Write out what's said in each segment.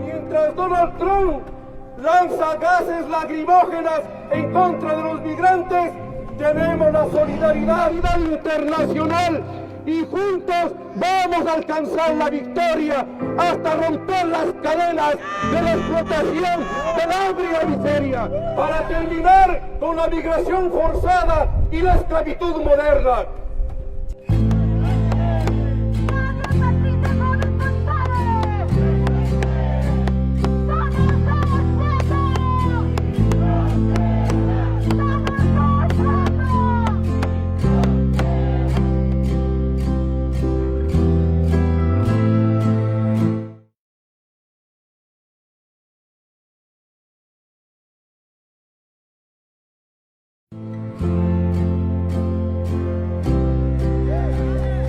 Mientras Donald Trump lanza gases lacrimógenas en contra de los migrantes, tenemos la solidaridad internacional y juntos vamos a alcanzar la victoria hasta romper las cadenas de la explotación, del hambre y la miseria, para terminar con la migración forzada y la esclavitud moderna.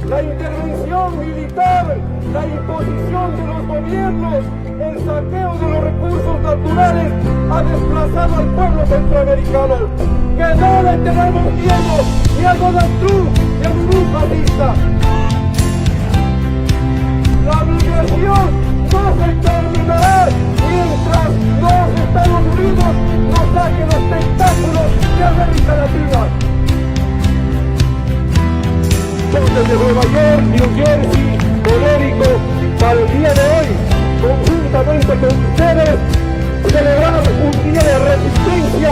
La intervención militar, la imposición de los gobiernos, el saqueo de los recursos naturales ha desplazado al pueblo centroamericano. Que no le tenemos miedo ni a Donald Trump ni a ningún fascista. La migración no se terminará mientras los Estados Unidos no saquen los tentáculos de América Latina. Desde Nueva York, New Jersey, Connecticut, para el día de hoy, conjuntamente con ustedes, celebrar un día de resistencia.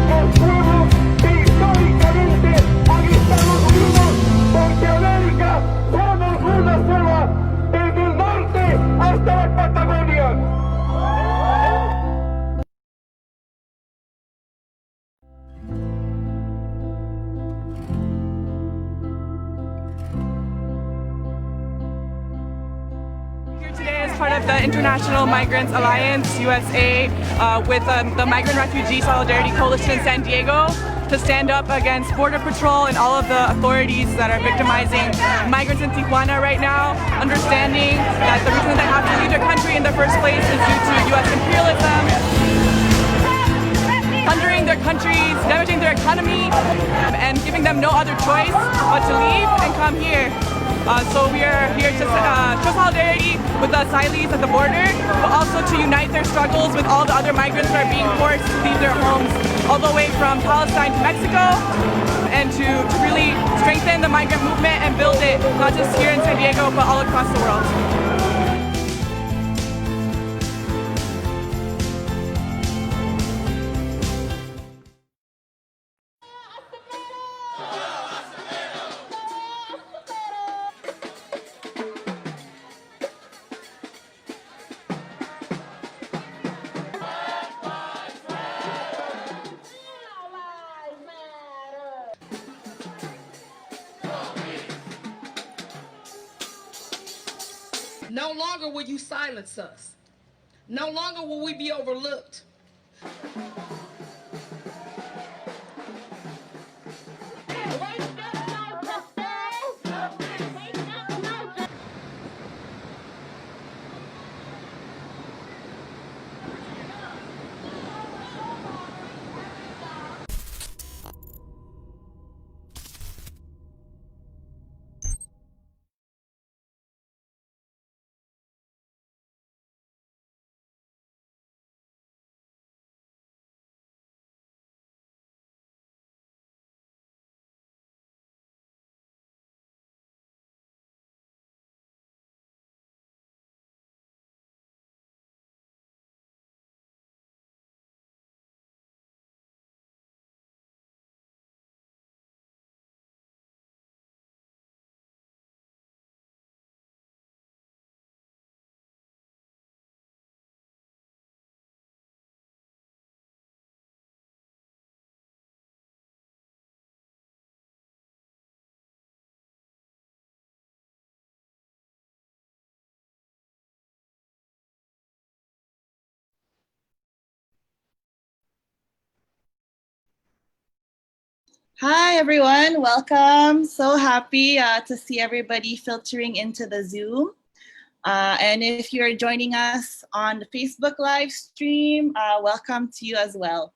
Los pueblos que históricamente han estado unidos, porque América somos una sola, desde el norte hasta la Patagonia. Part of the International Migrants Alliance, USA, with the Migrant Refugee Solidarity Coalition in San Diego to stand up against Border Patrol and all of the authorities that are victimizing migrants in Tijuana right now, understanding that the reason they have to leave their country in the first place is due to U.S. imperialism, plundering their countries, damaging their economy, and giving them no other choice but to leave and come here. So we are here to show solidarity with the asylees at the border, but also to unite their struggles with all the other migrants that are being forced to leave their homes all the way from Palestine to Mexico, and to really strengthen the migrant movement and build it not just here in San Diego, but all across the world. No longer will you silence us. No longer will we be overlooked. Hi, everyone. Welcome. So happy to see everybody filtering into the Zoom. And if you're joining us on the Facebook live stream, welcome to you as well.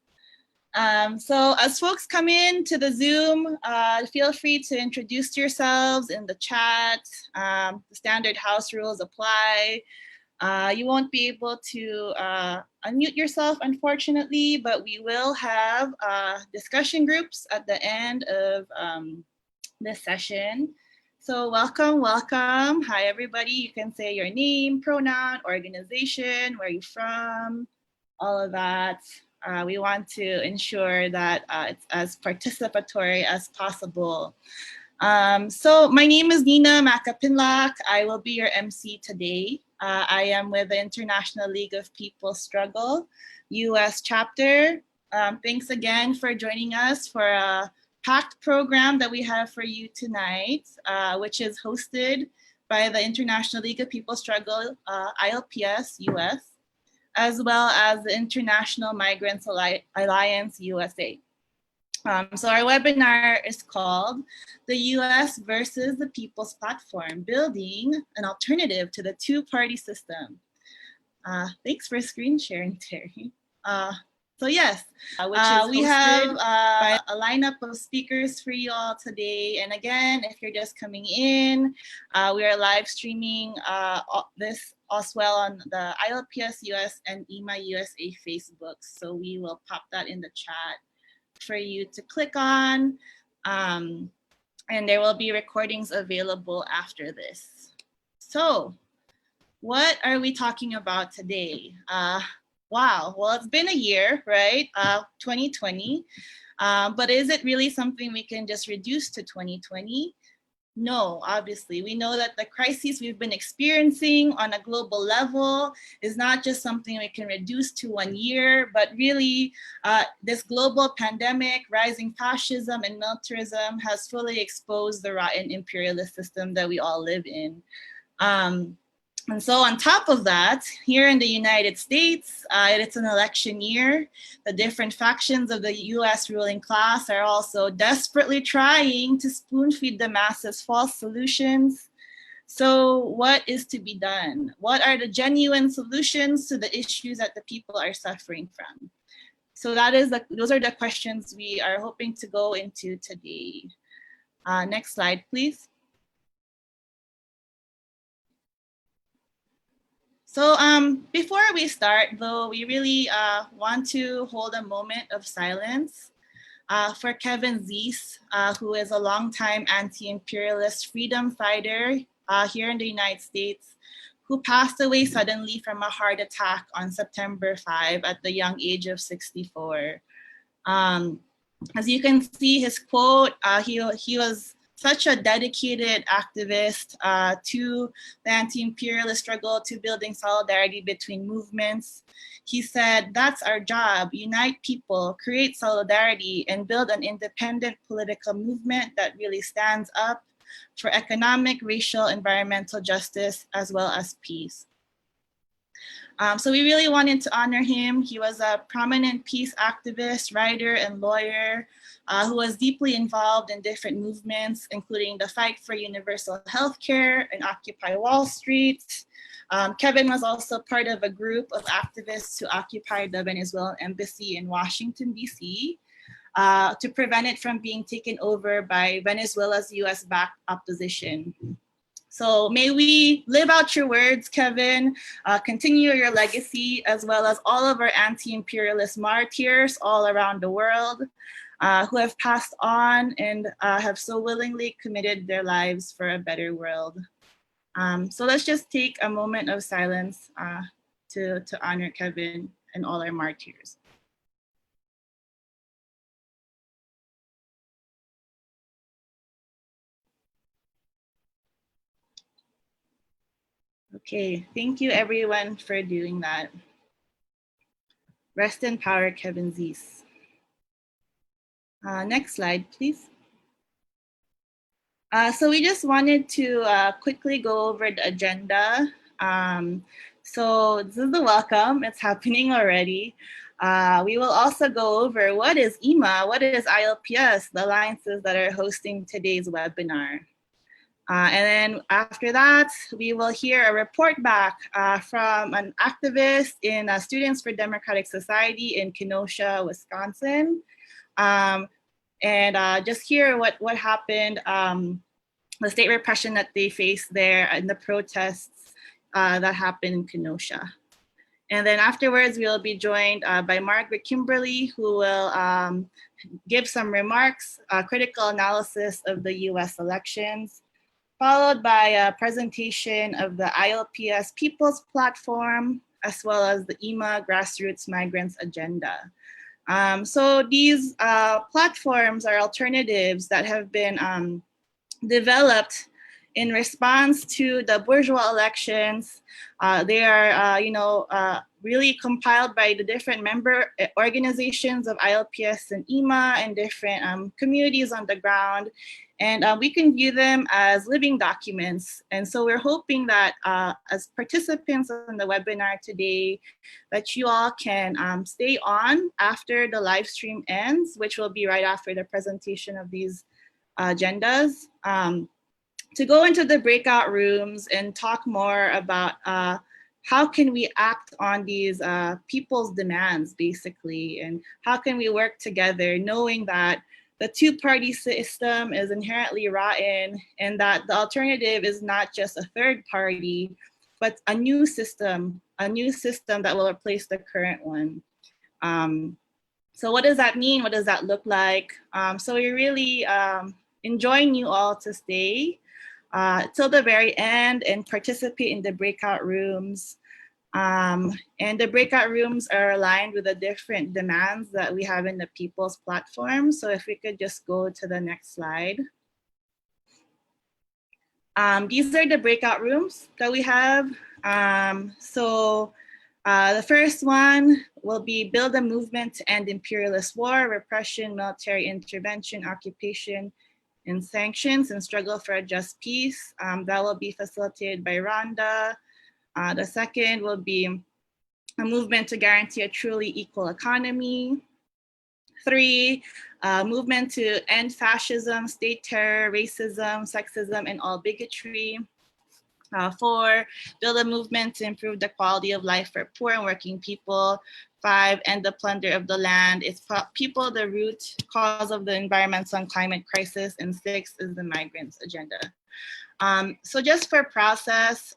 So as folks come in to the Zoom, feel free to introduce yourselves in the chat. The standard house rules apply. You won't be able to unmute yourself, unfortunately, but we will have discussion groups at the end of this session. So welcome, welcome. Hi, everybody. You can say your name, pronoun, organization, where you're from, all of that. We want to ensure that it's as participatory as possible. So my name is Nina Macapinlac. I will be your MC today. I am with the International League of People Struggle, US chapter. Thanks again for joining us for a packed program that we have for you tonight, which is hosted by the International League of People Struggle, ILPS US, as well as the International Migrants Alliance USA. So our webinar is called The US versus the People's Platform, Building an Alternative to the Two-Party System. Thanks for screen sharing, Terry. So yes, we have a lineup of speakers for you all today. And again, if you're just coming in, we are live streaming this as well on the ILPS US and EMA USA Facebooks. So we will pop that in the chat for you to click on. And there will be recordings available after this. So what are we talking about today? Wow, well, it's been a year, right? 2020. But is it really something we can just reduce to 2020? No, obviously. We know that the crises we've been experiencing on a global level is not just something we can reduce to 1 year, but really this global pandemic, rising fascism and militarism has fully exposed the rotten imperialist system that we all live in. And so on top of that, here in the United States, it's an election year. The different factions of the US ruling class are also desperately trying to spoon feed the masses false solutions. So what is to be done? What are the genuine solutions to the issues that the people are suffering from? So those are the questions we are hoping to go into today. Next slide, please. So before we start, though, we really want to hold a moment of silence for Kevin Zeese, who is a longtime anti-imperialist freedom fighter here in the United States, who passed away suddenly from a heart attack on September 5 at the young age of 64. As you can see, his quote, he was such a dedicated activist to the anti-imperialist struggle, to building solidarity between movements. He said, "That's our job, unite people, create solidarity, and build an independent political movement that really stands up for economic, racial, environmental justice, as well as peace." So we really wanted to honor him. He was a prominent peace activist, writer, and lawyer who was deeply involved in different movements, including the fight for universal healthcare and Occupy Wall Street. Kevin was also part of a group of activists who occupied the Venezuelan embassy in Washington, D.C. To prevent it from being taken over by Venezuela's US-backed opposition. So may we live out your words, Kevin, continue your legacy, as well as all of our anti-imperialist martyrs all around the world who have passed on and have so willingly committed their lives for a better world. So let's just take a moment of silence to honor Kevin and all our martyrs. Okay, thank you everyone for doing that. Rest in power, Kevin Zeese. Next slide, please. So we just wanted to quickly go over the agenda. So this is the welcome, it's happening already. We will also go over what is EMA, what is ILPS, the alliances that are hosting today's webinar. And then after that, we will hear a report back from an activist in Students for Democratic Society in Kenosha, Wisconsin. And just hear what happened, the state repression that they faced there and the protests that happened in Kenosha. And then afterwards, we'll be joined by Margaret Kimberley, who will give some remarks, critical analysis of the US elections, followed by a presentation of the ILPS People's Platform, as well as the EMA Grassroots Migrants Agenda. So these platforms are alternatives that have been developed in response to the bourgeois elections. They are, really compiled by the different member organizations of ILPS and EMA and different communities on the ground. And we can view them as living documents. And so we're hoping that as participants in the webinar today, that you all can stay on after the live stream ends, which will be right after the presentation of these agendas, to go into the breakout rooms and talk more about how can we act on these people's demands, basically, and how can we work together, knowing that the two-party system is inherently rotten and that the alternative is not just a third party, but a new system that will replace the current one. So what does that mean? What does that look like? So we really enjoying you all to stay till the very end and participate in the breakout rooms. And the breakout rooms are aligned with the different demands that we have in the People's Platform. So if we could just go to the next slide. These are the breakout rooms that we have. The first one will be build a movement to end imperialist war, repression, military intervention, occupation, and sanctions, and struggle for a just peace. That will be facilitated by Rhonda. The second will be a movement to guarantee a truly equal economy. 3, movement to end fascism, state terror, racism, sexism, and all bigotry. 4, build a movement to improve the quality of life for poor and working people. 5, end the plunder of the land. It's people the root cause of the environmental and climate crisis. And 6 is the migrants agenda. So just for process,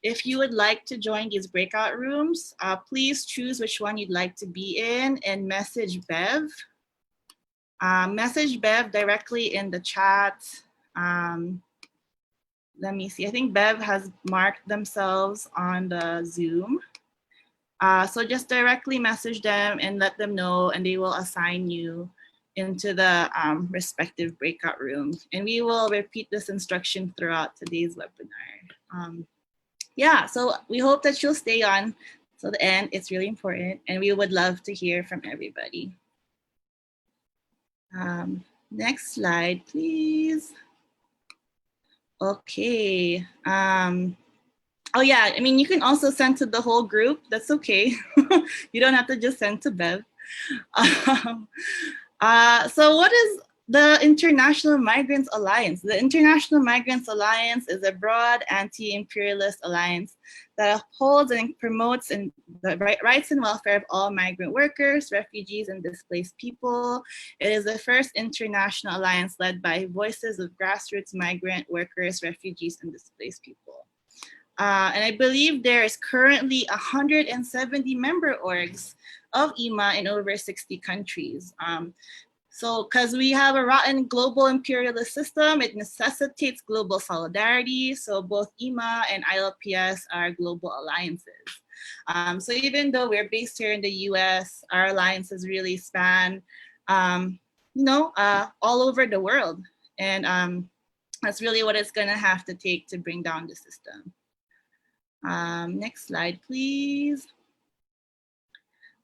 if you would like to join these breakout rooms, please choose which one you'd like to be in and message Bev. Message Bev directly in the chat. Let me see, I think Bev has marked themselves on the Zoom. So just directly message them and let them know, and they will assign you into the respective breakout rooms. And we will repeat this instruction throughout today's webinar. Yeah, so we hope that you'll stay on till the end. It's really important, and we would love to hear from everybody. Next slide, please. Okay. Oh yeah, I mean, you can also send to the whole group. That's okay. You don't have to just send to Bev. So what is the International Migrants Alliance? The International Migrants Alliance is a broad anti-imperialist alliance that upholds and promotes the rights and welfare of all migrant workers, refugees, and displaced people. It is the first international alliance led by voices of grassroots migrant workers, refugees, and displaced people. And I believe there is currently 170 member orgs of EMA in over 60 countries. So because we have a rotten global imperialist system, it necessitates global solidarity. So both EMA and ILPS are global alliances. So even though we're based here in the US, our alliances really span, all over the world. And that's really what it's gonna have to take to bring down the system. Next slide, please.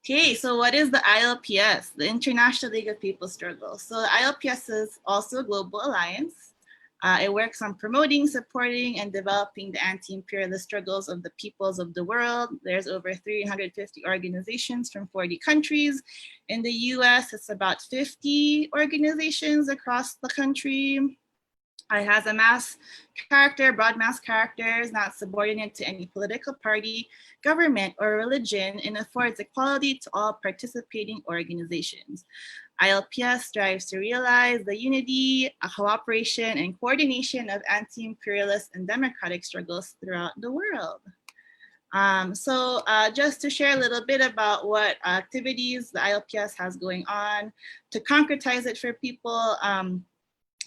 Okay, so what is the ILPS, the International League of People's Struggle? So the ILPS is also a global alliance. It works on promoting, supporting, and developing the anti-imperialist struggles of the peoples of the world. There's over 350 organizations from 40 countries. In the US, it's about 50 organizations across the country. It has a mass character, broad mass characters, not subordinate to any political party, government, or religion, and affords equality to all participating organizations. ILPS strives to realize the unity, cooperation, and coordination of anti-imperialist and democratic struggles throughout the world. Just to share a little bit about what activities the ILPS has going on, to concretize it for people,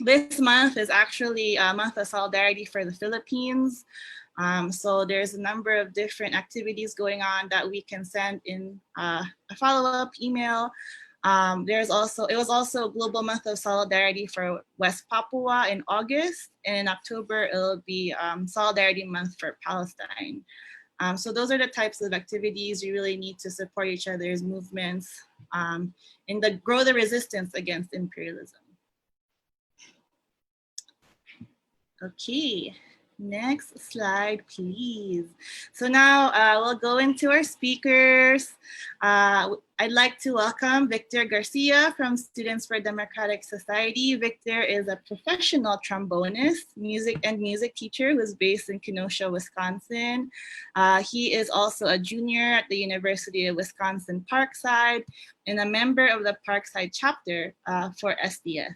this month is actually a month of solidarity for the Philippines. So there's a number of different activities going on that we can send in a follow-up email. It was also Global Month of Solidarity for West Papua in August, and in October it'll be Solidarity Month for Palestine. So those are the types of activities you really need to support each other's movements and grow the resistance against imperialism. Okay, next slide, please. So now we'll go into our speakers. I'd like to welcome Victor Garcia from Students for Democratic Society. Victor is a professional trombonist, music teacher who's based in Kenosha, Wisconsin. He is also a junior at the University of Wisconsin Parkside and a member of the Parkside chapter for SDS.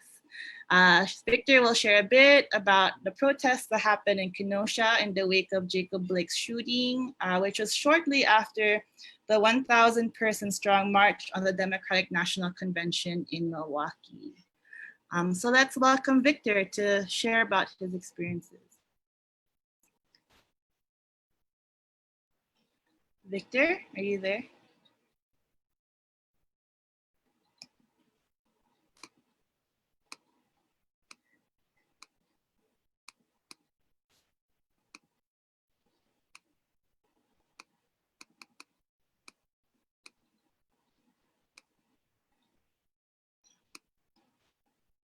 Victor will share a bit about the protests that happened in Kenosha in the wake of Jacob Blake's shooting, which was shortly after the 1,000 person strong march on the Democratic National Convention in Milwaukee. So let's welcome Victor to share about his experiences. Victor, are you there?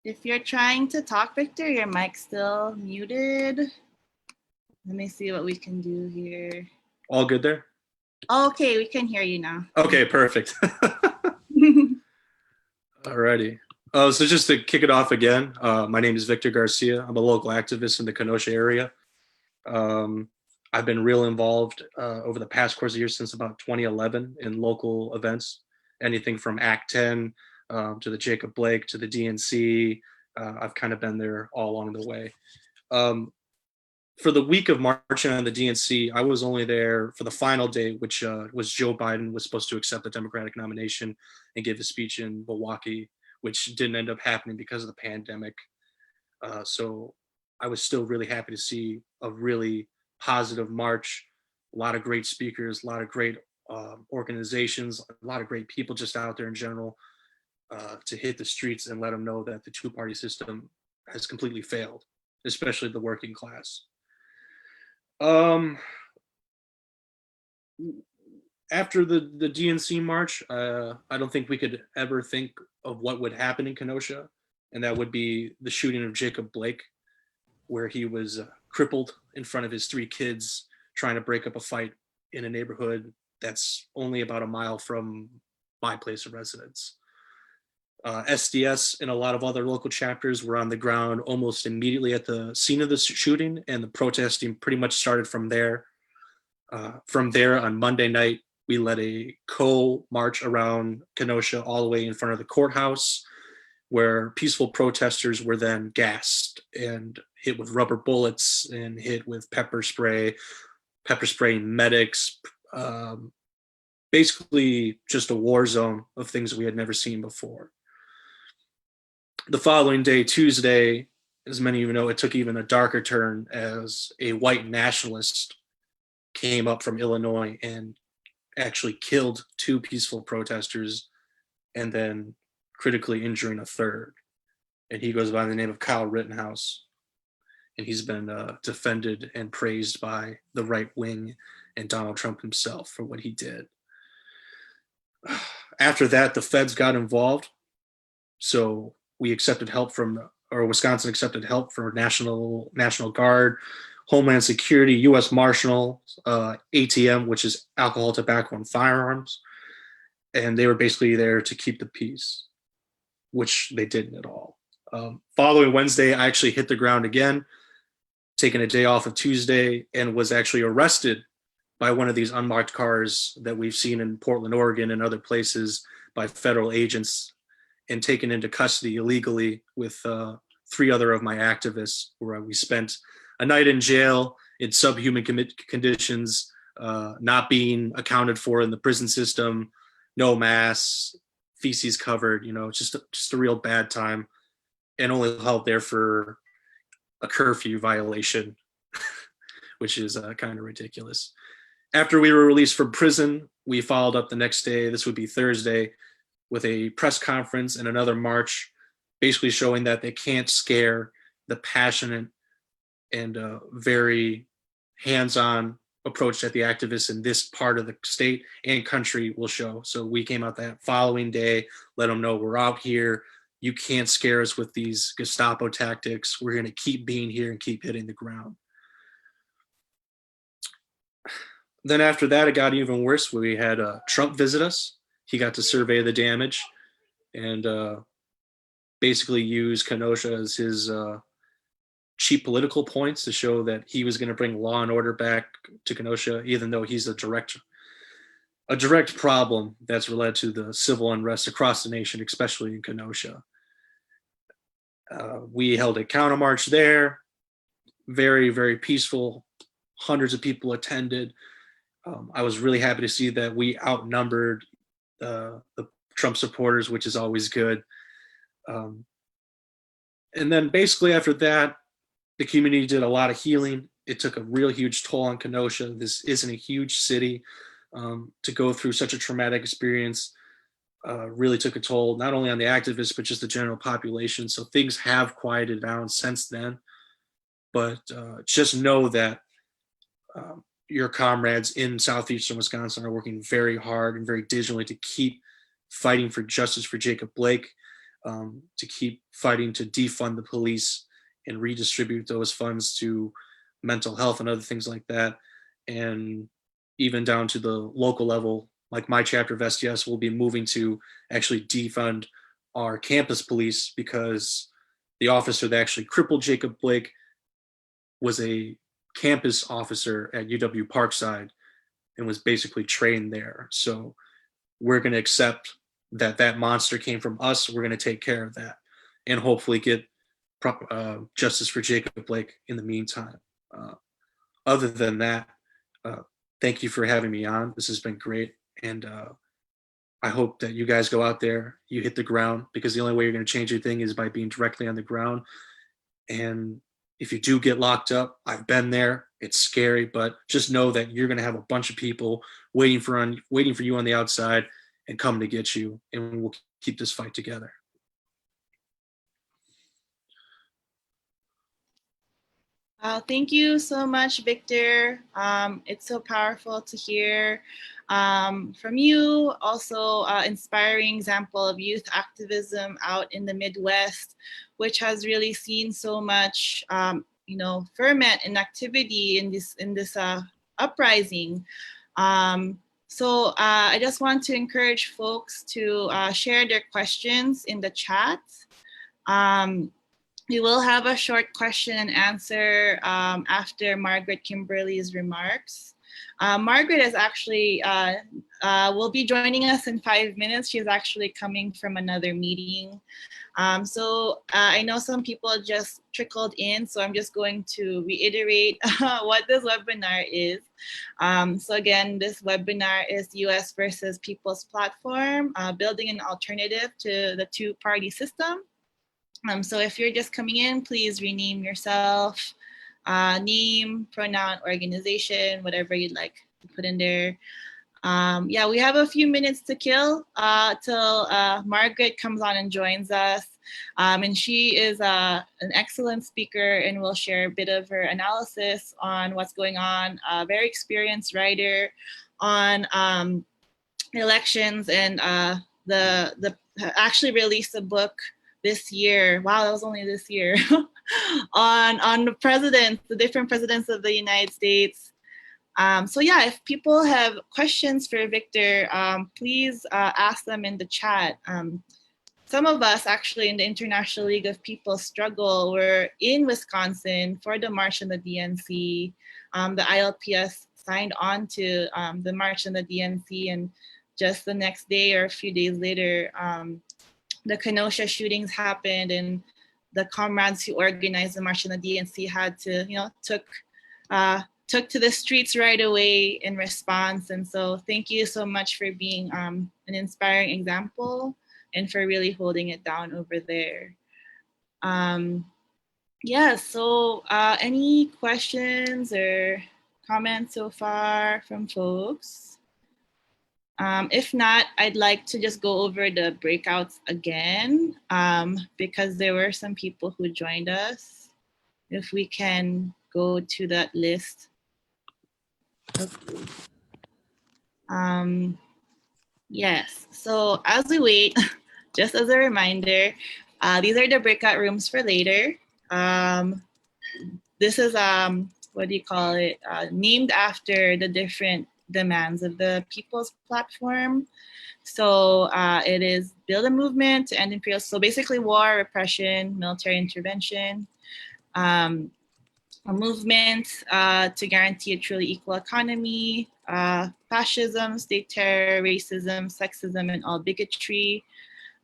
If you're trying to talk, Victor, your mic's still muted. Let me see what we can do here. All good there? Okay, we can hear you now. Okay, perfect. Alrighty. So just to kick it off again, my name is Victor Garcia. I'm a local activist in the Kenosha area. I've been real involved over the past course of years since about 2011 in local events, anything from Act 10 to the Jacob Blake to the DNC. I've kind of been there all along the way. For the week of marching on the DNC, I was only there for the final day, which was Joe Biden was supposed to accept the Democratic nomination and give a speech in Milwaukee, which didn't end up happening because of the pandemic. So I was still really happy to see a really positive march, a lot of great speakers, a lot of great organizations, a lot of great people just out there in general to hit the streets and let them know that the two-party system has completely failed, especially the working class. After the DNC march, I don't think we could ever think of what would happen in Kenosha, and that would be the shooting of Jacob Blake, where he was crippled in front of his 3 kids trying to break up a fight in a neighborhood that's only about a mile from my place of residence. SDS and a lot of other local chapters were on the ground almost immediately at the scene of the shooting, and the protesting pretty much started from there. From there, on Monday night, we led a co-march around Kenosha all the way in front of the courthouse, where peaceful protesters were then gassed and hit with rubber bullets and hit with pepper spraying medics, basically just a war zone of things we had never seen before. The following day, Tuesday, as many of you know, it took even a darker turn as a white nationalist came up from Illinois and actually killed 2 peaceful protesters and then critically injuring a 3rd. And he goes by the name of Kyle Rittenhouse. And he's been defended and praised by the right wing and Donald Trump himself for what he did. After that, the feds got involved. So we accepted help Wisconsin accepted help from National Guard, Homeland Security, U.S. Marshal, ATM, which is alcohol, tobacco, and firearms. And they were basically there to keep the peace, which they didn't at all. Following Wednesday, I actually hit the ground again, taking a day off of Tuesday, and was actually arrested by one of these unmarked cars that we've seen in Portland, Oregon, and other places by federal agents, and taken into custody illegally with 3 other of my activists, where we spent a night in jail in subhuman conditions, not being accounted for in the prison system, no masks, feces covered, just a real bad time, and only held there for a curfew violation, which is kind of ridiculous. After we were released from prison, we followed up the next day, this would be Thursday, with a press conference and another march, basically showing that they can't scare the passionate and very hands-on approach that the activists in this part of the state and country will show. So we came out that following day, let them know we're out here. You can't scare us with these Gestapo tactics. We're going to keep being here and keep hitting the ground. Then after that, it got even worse. We had Trump visit us. He got to survey the damage and basically use Kenosha as his cheap political points to show that he was going to bring law and order back to Kenosha, even though he's a direct problem that's related to the civil unrest across the nation, especially in Kenosha. We held a counter march there, very, very peaceful. Hundreds of people attended. I was really happy to see that we outnumbered the Trump supporters, which is always good. And then basically after that, the community did a lot of healing. It took a real huge toll on Kenosha. This isn't a huge city. To go through such a traumatic experience really took a toll, not only on the activists, but just the general population. So things have quieted down since then. But just know that your comrades in southeastern Wisconsin are working very hard and very diligently to keep fighting for justice for Jacob Blake, to keep fighting to defund the police and redistribute those funds to mental health and other things like that. And even down to the local level, like my chapter of STS will be moving to actually defund our campus police, because the officer that actually crippled Jacob Blake was a campus officer at UW Parkside and was basically trained there. So we're going to accept that that monster came from us. We're going to take care of that and hopefully get justice for Jacob Blake in the meantime. Other than that, thank you for having me on. This has been great. And I hope that you guys go out there, you hit the ground, because the only way you're going to change anything is by being directly on the ground. And if you do get locked up, I've been there. It's scary, but just know that you're going to have a bunch of people waiting for you on the outside and coming to get you, and we'll keep this fight together. Thank you so much, Victor. It's so powerful to hear from you. Also, inspiring example of youth activism out in the Midwest, which has really seen so much, ferment and activity in this uprising. So I just want to encourage folks to share their questions in the chat. We will have a short question and answer after Margaret Kimberley's remarks. Margaret is actually will be joining us in 5 minutes. She's actually coming from another meeting. So I know some people just trickled in, so I'm just going to reiterate what this webinar is. So again, this webinar is US versus People's Platform, building an alternative to the two-party system. So if you're just coming in, please rename yourself, name, pronoun, organization, whatever you'd like to put in there. Yeah, we have a few minutes to kill till Margaret comes on and joins us. And she is an excellent speaker and will share a bit of her analysis on what's going on. A very experienced writer on elections, and actually released a book this year. Wow, that was only this year. on the different presidents of the United States. So yeah, if people have questions for Victor, please ask them in the chat. some of us actually in the International League of People Struggle were in Wisconsin for the march in the DNC. The ILPS signed on to the march in the DNC, and just the next day or a few days later, the Kenosha shootings happened, and the comrades who organized the march in the DNC had to, took to the streets right away in response. And so thank you so much for being an inspiring example and for really holding it down over there. Any questions or comments so far from folks? If not, I'd like to just go over the breakouts again, because there were some people who joined us. If we can go to that list. Yes, so as we wait, just as a reminder, these are the breakout rooms for later. This is, named after the different demands of the People's Platform. So it is build a movement to end imperial, so basically war, repression, military intervention, a movement to guarantee a truly equal economy, fascism, state terror, racism, sexism, and all bigotry.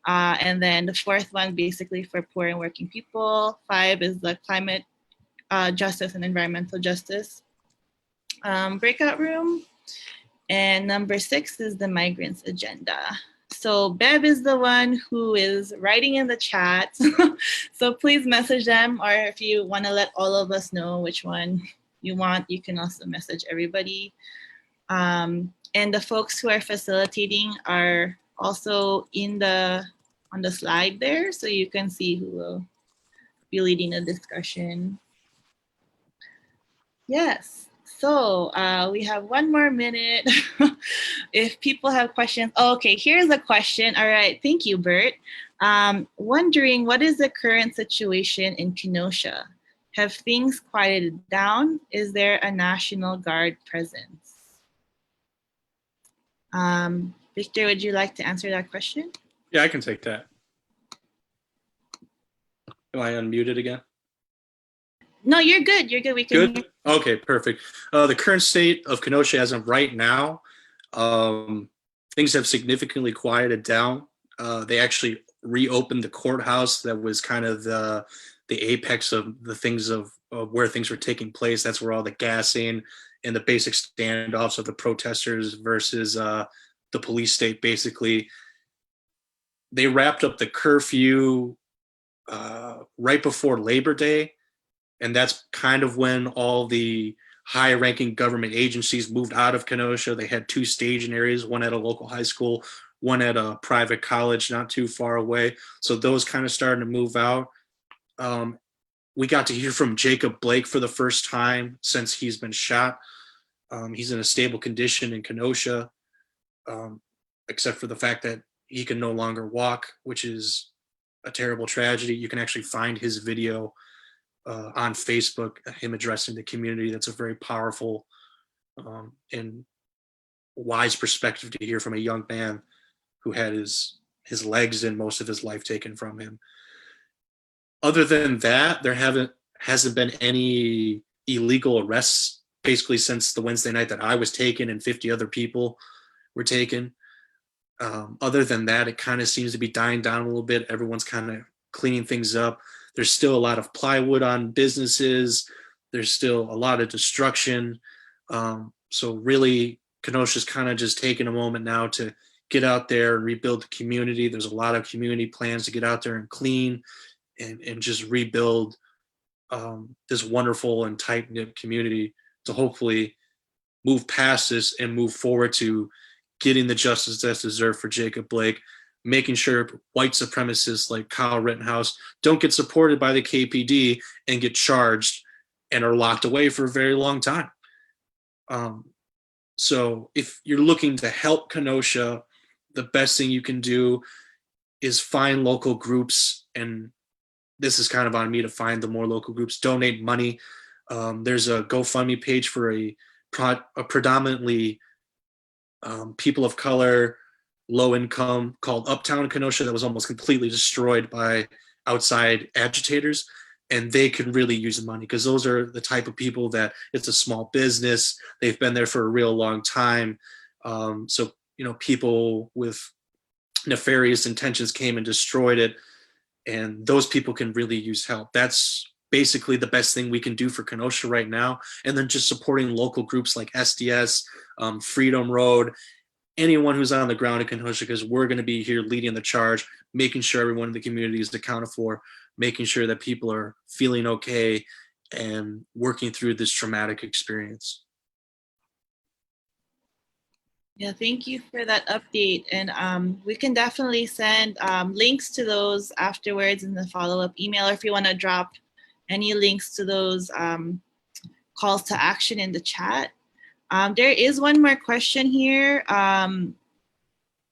And then the fourth one, basically for poor and working people. 5 is the climate justice and environmental justice breakout room. And number 6 is the migrants agenda. So Bev is the one who is writing in the chat. So please message them, or if you want to let all of us know which one you want, you can also message everybody. And the folks who are facilitating are also on the slide there, so you can see who will be leading the discussion. Yes. So we have 1 more minute. If people have questions. Okay, here's a question. All right, thank you, Bert. Wondering, what is the current situation in Kenosha? Have things quieted down? Is there a National Guard presence? Victor, would you like to answer that question? Yeah, I can take that. Am I unmuted again? No, you're good. You're good. We can Good. hear. Okay, perfect. The current state of Kenosha as of right now, things have significantly quieted down. They actually reopened the courthouse. That was kind of the apex of the things of where things were taking place. That's where all the gassing and the basic standoffs of the protesters versus the police state, basically. They wrapped up the curfew right before Labor Day. And that's kind of when all the high-ranking government agencies moved out of Kenosha. They had 2 staging areas, one at a local high school, one at a private college not too far away. So those kind of started to move out. We got to hear from Jacob Blake for the first time since he's been shot. He's in a stable condition in Kenosha, except for the fact that he can no longer walk, which is a terrible tragedy. You can actually find his video on Facebook, him addressing the community. That's a very powerful and wise perspective to hear from a young man who had his legs and most of his life taken from him. Other than that, there hasn't been any illegal arrests basically since the Wednesday night that I was taken and 50 other people were taken. Other than that, it kind of seems to be dying down a little bit. Everyone's kind of cleaning things up. There's still a lot of plywood on businesses. There's still a lot of destruction. So really, Kenosha's kind of just taking a moment now to get out there and rebuild the community. There's a lot of community plans to get out there and clean and just rebuild this wonderful and tight-knit community to hopefully move past this and move forward to getting the justice that's deserved for Jacob Blake, making sure white supremacists like Kyle Rittenhouse don't get supported by the KPD and get charged and are locked away for a very long time. So if you're looking to help Kenosha, the best thing you can do is find local groups, and this is kind of on me to find the more local groups. Donate money. There's a GoFundMe page for a predominantly people of color, low income called Uptown Kenosha that was almost completely destroyed by outside agitators. And they can really use the money because those are the type of people that it's a small business. They've been there for a real long time. So, people with nefarious intentions came and destroyed it. And those people can really use help. That's basically the best thing we can do for Kenosha right now. And then just supporting local groups like SDS, Freedom Road, anyone who's on the ground in Kenosha, because we're going to be here leading the charge, making sure everyone in the community is accounted for, making sure that people are feeling okay and working through this traumatic experience. Yeah, thank you for that update. And we can definitely send links to those afterwards in the follow-up email, or if you want to drop any links to those calls to action in the chat. There is one more question here.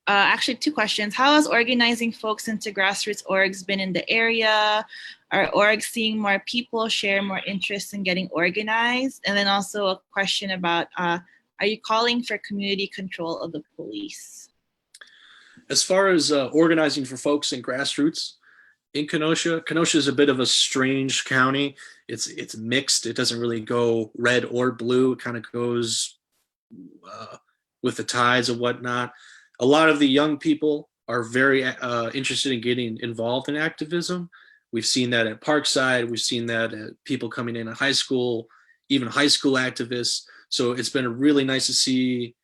Actually, two questions. How has organizing folks into grassroots orgs been in the area? Are orgs seeing more people share more interest in getting organized? And then also a question about, are you calling for community control of the police? As far as organizing for folks in grassroots in Kenosha is a bit of a strange county. It's mixed. It doesn't really go red or blue. It kind of goes with the tides and whatnot. A lot of the young people are very interested in getting involved in activism. We've seen that at Parkside. We've seen that at people coming in at high school, even high school activists. So it's been really nice to see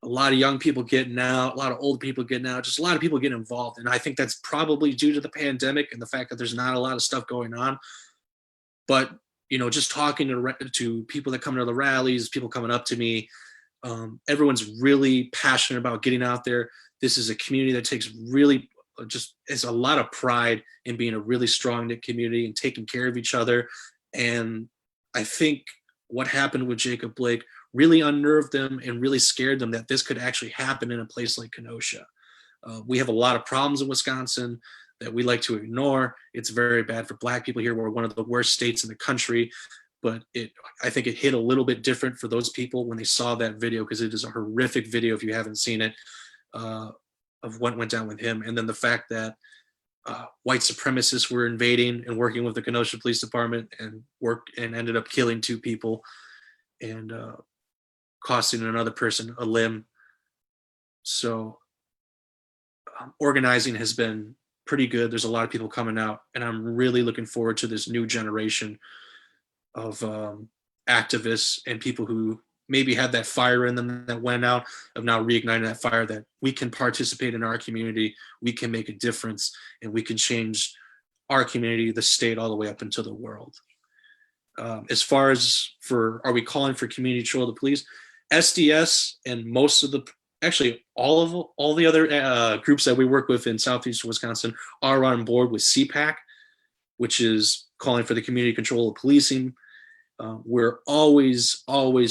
a lot of young people getting out, a lot of old people getting out, just a lot of people getting involved. And I think that's probably due to the pandemic and the fact that there's not a lot of stuff going on. But, just talking to people that come to the rallies, people coming up to me, everyone's really passionate about getting out there. This is a community that takes really has a lot of pride in being a really strong knit community and taking care of each other. And I think what happened with Jacob Blake really unnerved them and really scared them that this could actually happen in a place like Kenosha. We have a lot of problems in Wisconsin that we like to ignore. It's very bad for Black people here. We're one of the worst states in the country. But I think it hit a little bit different for those people when they saw that video, because it is a horrific video if you haven't seen it, of what went down with him. And then the fact that white supremacists were invading and working with the Kenosha Police Department and ended up killing 2 people and costing another person a limb. So organizing has been pretty good. There's a lot of people coming out, and I'm really looking forward to this new generation of activists and people who maybe had that fire in them that went out, of now reigniting that fire, that we can participate in our community, we can make a difference, and we can change our community, the state, all the way up into the world. As far as are we calling for community control of the police? SDS and most of all the other groups that we work with in Southeast Wisconsin are on board with CPAC, which is calling for the community control of policing. We're always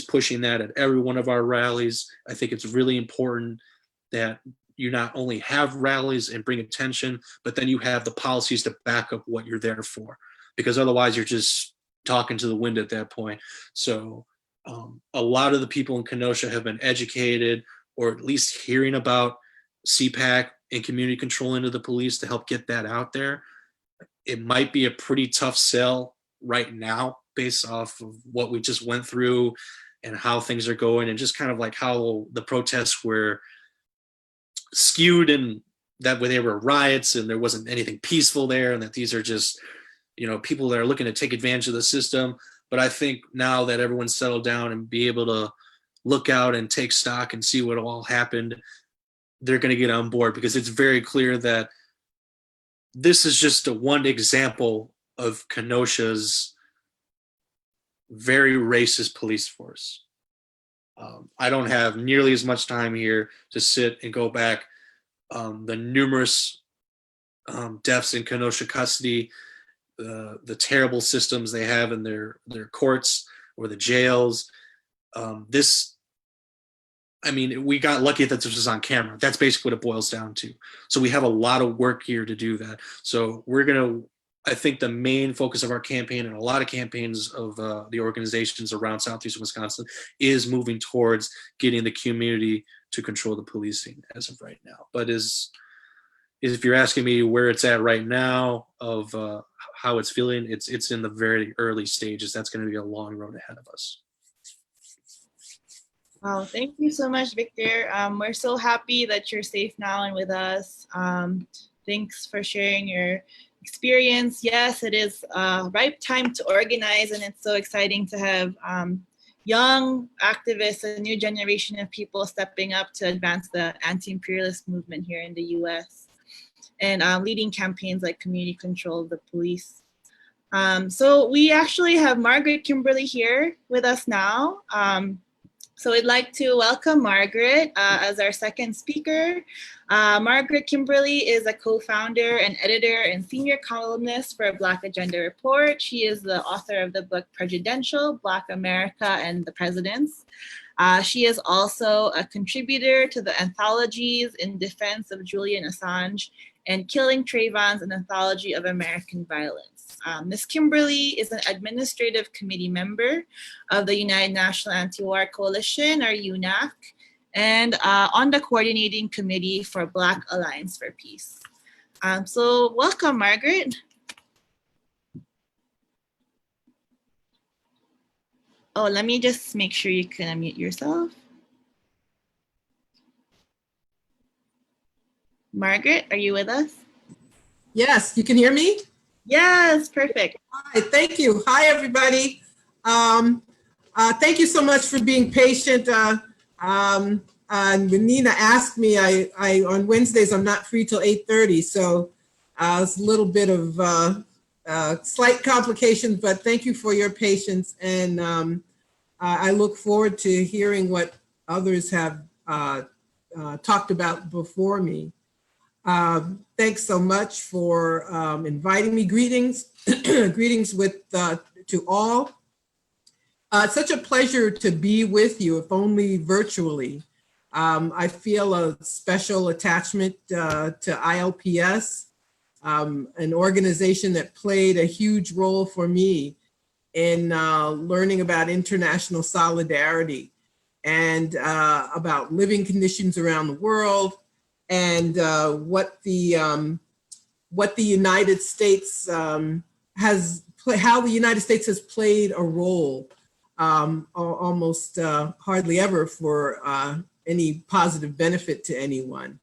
pushing that at every one of our rallies. I think it's really important that you not only have rallies and bring attention, but then you have the policies to back up what you're there for, because otherwise you're just talking to the wind at that point. So a lot of the people in Kenosha have been educated, or at least hearing about CPAC and community control into the police to help get that out there. It might be a pretty tough sell right now based off of what we just went through and how things are going, and just kind of like how the protests were skewed, and that way they were riots and there wasn't anything peaceful there, and that these are just, people that are looking to take advantage of the system. But I think now that everyone's settled down and be able to look out and take stock and see what all happened, they're going to get on board, because it's very clear that this is just one example of Kenosha's very racist police force. I don't have nearly as much time here to sit and go back the numerous deaths in Kenosha custody, the terrible systems they have in their courts or the jails. We got lucky that this was on camera. That's basically what it boils down to. So we have a lot of work here to do that. So I think the main focus of our campaign, and a lot of campaigns of the organizations around Southeast Wisconsin, is moving towards getting the community to control the policing as of right now. But if you're asking me where it's at right now of how it's feeling, it's in the very early stages. That's going to be a long road ahead of us. Wow, thank you so much, Victor. We're so happy that you're safe now and with us. Thanks for sharing your experience. Yes, it is ripe time to organize, and it's so exciting to have young activists, a new generation of people stepping up to advance the anti-imperialist movement here in the US and leading campaigns like community control of the police. So we actually have Margaret Kimberley here with us now. So I'd like to welcome Margaret as our second speaker. Margaret Kimberley is a co-founder and editor and senior columnist for Black Agenda Report. She is the author of the book Presidential, Black America and the Presidents. She is also a contributor to the anthologies In Defense of Julian Assange and Killing Trayvon's, an anthology of American violence. Ms. Kimberley is an administrative committee member of the United National Anti-War Coalition, or UNAC, and on the coordinating committee for Black Alliance for Peace. So welcome, Margaret. Oh, let me just make sure you can unmute yourself. Margaret, are you with us? Yes, you can hear me? Yes, perfect. Hi, thank you. Hi, everybody. Thank you so much for being patient. When Nina asked me, I on Wednesdays, I'm not free till 8:30, so it's a little bit of slight complications, but thank you for your patience. And I look forward to hearing what others have talked about before me. Thanks so much for inviting me. Greetings, greetings to all. It's such a pleasure to be with you, if only virtually. I feel a special attachment to ILPS, an organization that played a huge role for me in learning about international solidarity and about living conditions around the world, and what the United States how the United States has played a role, almost hardly ever for any positive benefit to anyone.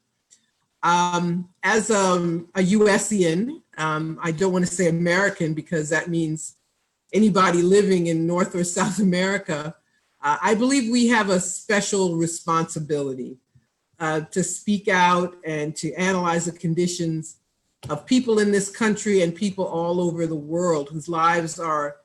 As a USian, I don't want to say American because that means anybody living in North or South America, I believe we have a special responsibility to speak out and to analyze the conditions of people in this country and people all over the world whose lives are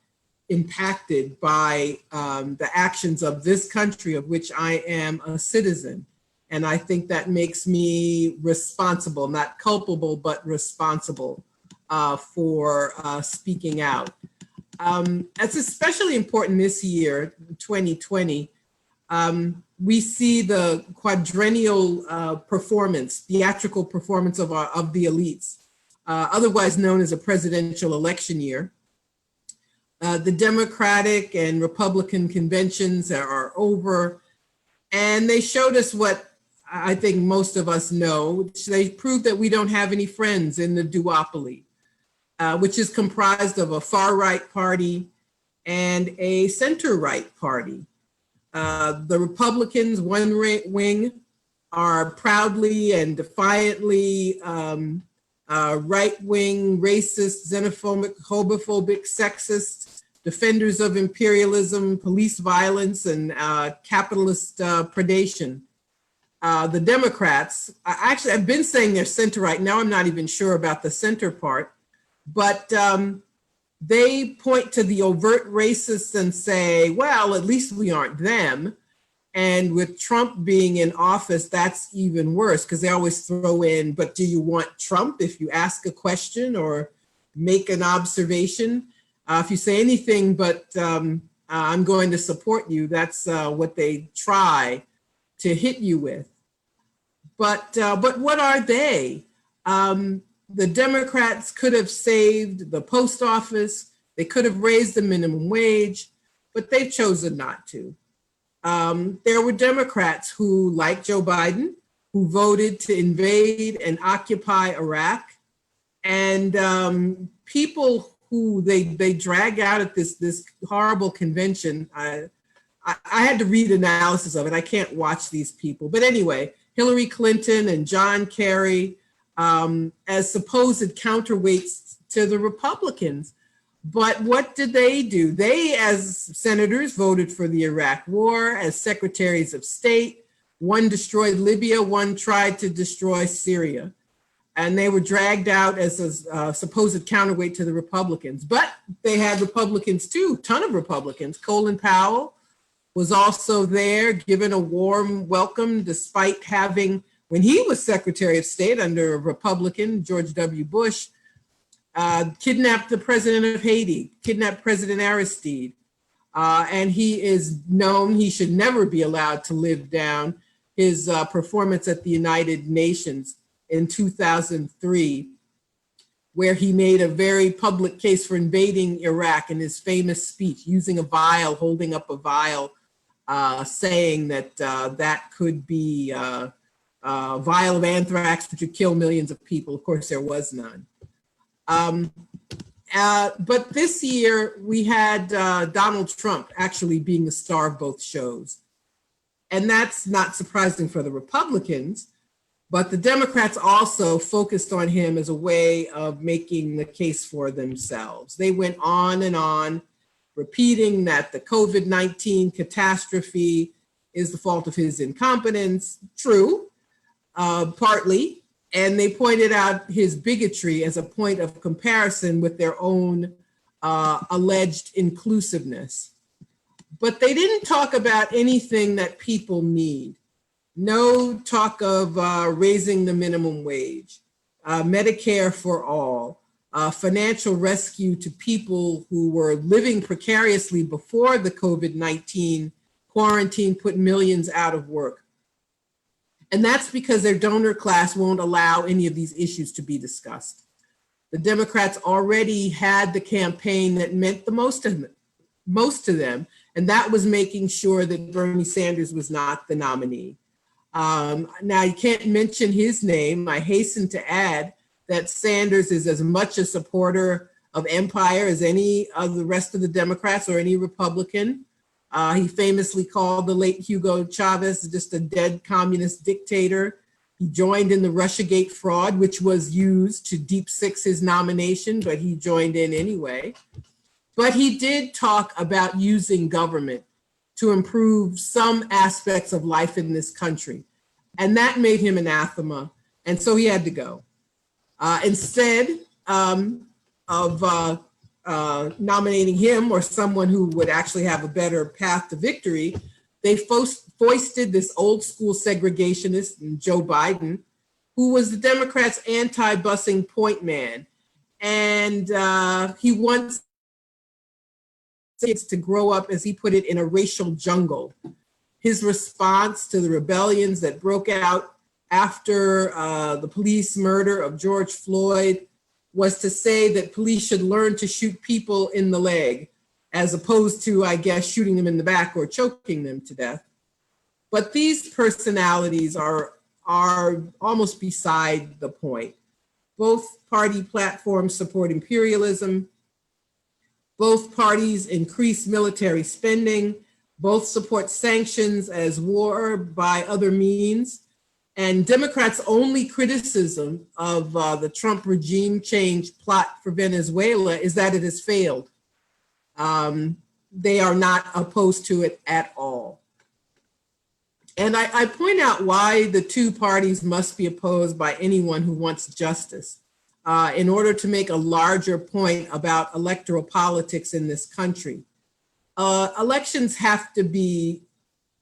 impacted by the actions of this country of which I am a citizen. And I think that makes me responsible, not culpable, but responsible for speaking out. It's especially important this year, 2020. We see the quadrennial performance, theatrical performance of the elites, otherwise known as a presidential election year. The Democratic and Republican conventions are over, and they showed us what I think most of us know. They proved that we don't have any friends in the duopoly, which is comprised of a far-right party and a center-right party. The Republicans, one wing, are proudly and defiantly right-wing, racist, xenophobic, homophobic, sexist, defenders of imperialism, police violence, and capitalist predation. The Democrats, actually, I've been saying they're center-right. Now I'm not even sure about the center part, but they point to the overt racists and say, well, at least we aren't them. And with Trump being in office, that's even worse because they always throw in, but do you want Trump if you ask a question or make an observation? If you say anything but I'm going to support you, that's what they try to hit you with. But what are they? The Democrats could have saved the post office. They could have raised the minimum wage, but they've chosen not to. there were Democrats who, like Joe Biden, who voted to invade and occupy Iraq, and people who they drag out at this horrible convention. I had to read analysis of it. I can't watch these people. But anyway, Hillary Clinton and John Kerry as supposed counterweights to the Republicans. But what did they do? They, as senators, voted for the Iraq War. As secretaries of state, one destroyed Libya, one tried to destroy Syria. And they were dragged out as a supposed counterweight to the Republicans. But they had Republicans too, ton of Republicans. Colin Powell was also there, given a warm welcome, despite having, when he was Secretary of State under a Republican, George W. Bush, kidnapped the president of Haiti, kidnapped President Aristide. And he is known, he should never be allowed to live down his performance at the United Nations in 2003, where he made a very public case for invading Iraq in his famous speech, using a vial, holding up a vial, saying that that could be a vial of anthrax, which would kill millions of people. Of course, there was none. But this year, we had Donald Trump actually being the star of both shows. And that's not surprising for the Republicans. But the Democrats also focused on him as a way of making the case for themselves. They went on, repeating that the COVID-19 catastrophe is the fault of his incompetence. True, partly. And they pointed out his bigotry as a point of comparison with their own alleged inclusiveness. But they didn't talk about anything that people need. No talk of raising the minimum wage, Medicare for all, financial rescue to people who were living precariously before the COVID-19 quarantine put millions out of work. And that's because their donor class won't allow any of these issues to be discussed. The Democrats already had the campaign that meant the most to them, and that was making sure that Bernie Sanders was not the nominee. Now, you can't mention his name. I hasten to add that Sanders is as much a supporter of empire as any of the rest of the Democrats or any Republican. He famously called the late Hugo Chavez just a dead communist dictator. He joined in the Russiagate fraud, which was used to deep six his nomination, but he joined in anyway. But he did talk about using government to improve some aspects of life in this country. And that made him anathema. And so he had to go. Instead of nominating him or someone who would actually have a better path to victory, they foisted this old school segregationist, Joe Biden, who was the Democrats' anti-busing point man. And he wants kids to grow up, as he put it, in a racial jungle. His response to the rebellions that broke out after the police murder of George Floyd was to say that police should learn to shoot people in the leg, as opposed to, I guess, shooting them in the back or choking them to death. But these personalities are almost beside the point. Both party platforms support imperialism. Both parties increase military spending. Both support sanctions as war by other means. And Democrats' only criticism of the Trump regime change plot for Venezuela is that it has failed. They are not opposed to it at all. And I point out why the two parties must be opposed by anyone who wants justice in order to make a larger point about electoral politics in this country. Elections have to be,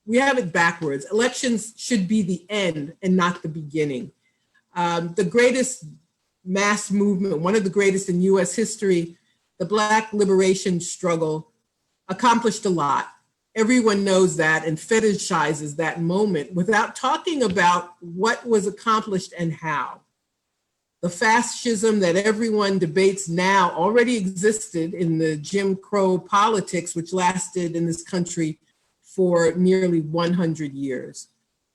we have it backwards. Elections should be the end and not the beginning. The greatest mass movement, one of the greatest in US history, the Black liberation struggle, accomplished a lot. Everyone knows that and fetishizes that moment without talking about what was accomplished and how. The fascism that everyone debates now already existed in the Jim Crow politics, which lasted in this country for nearly 100 years.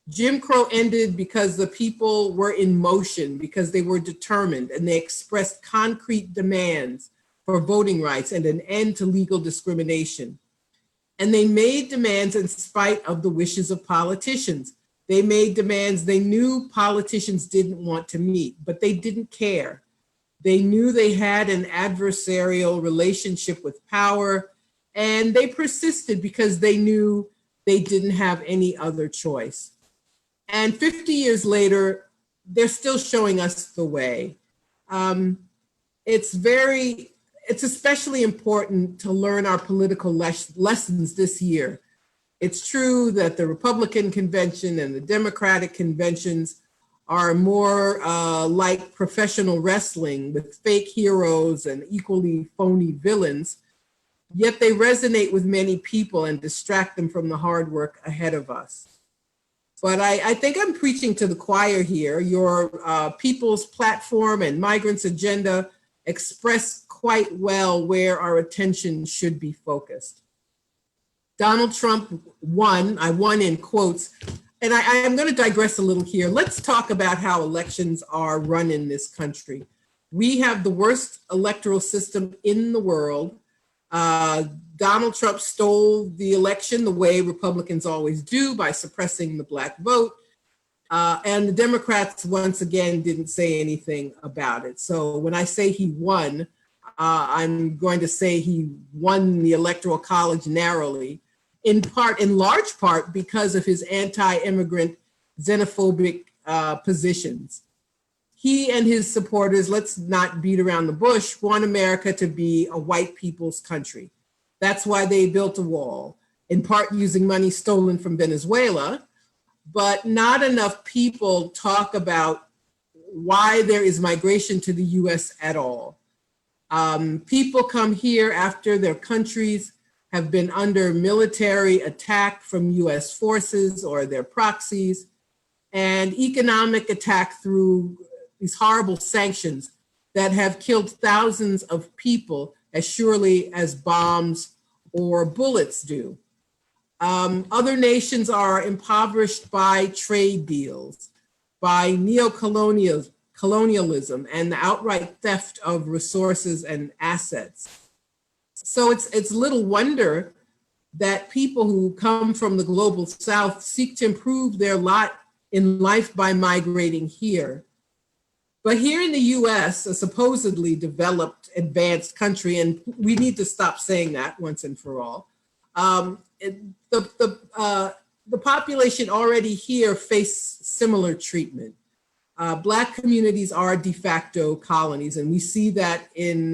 Jim Crow ended because the people were in motion, because they were determined, and they expressed concrete demands for voting rights and an end to legal discrimination. And they made demands in spite of the wishes of politicians. They made demands they knew politicians didn't want to meet, but they didn't care. They knew they had an adversarial relationship with power, and they persisted because they knew they didn't have any other choice. And 50 years later, they're still showing us the way. It's especially important to learn our political lessons this year. It's true that the Republican convention and the Democratic conventions are more like professional wrestling with fake heroes and equally phony villains, yet they resonate with many people and distract them from the hard work ahead of us. But I think I'm preaching to the choir here. Your People's Platform and Migrants Agenda express quite well where our attention should be focused. Donald Trump won, I won in quotes, and I am going to digress a little here. Let's talk about how elections are run in this country. We have the worst electoral system in the world. Donald Trump stole the election the way Republicans always do, by suppressing the Black vote. And the Democrats, once again, didn't say anything about it. So when I say he won, I'm going to say he won the Electoral College narrowly, in large part because of his anti-immigrant, xenophobic positions. He and his supporters, let's not beat around the bush, want America to be a white people's country. That's why they built a wall, in part using money stolen from Venezuela, but not enough people talk about why there is migration to the US at all. People come here after their countries have been under military attack from US forces or their proxies, and economic attack through these horrible sanctions that have killed thousands of people as surely as bombs or bullets do. Other nations are impoverished by trade deals, by neocolonialism, and the outright theft of resources and assets. So it's little wonder that people who come from the global South seek to improve their lot in life by migrating here. But here in the US, a supposedly developed, advanced country, and we need to stop saying that once and for all, the population already here face similar treatment. Black communities are de facto colonies, and we see that in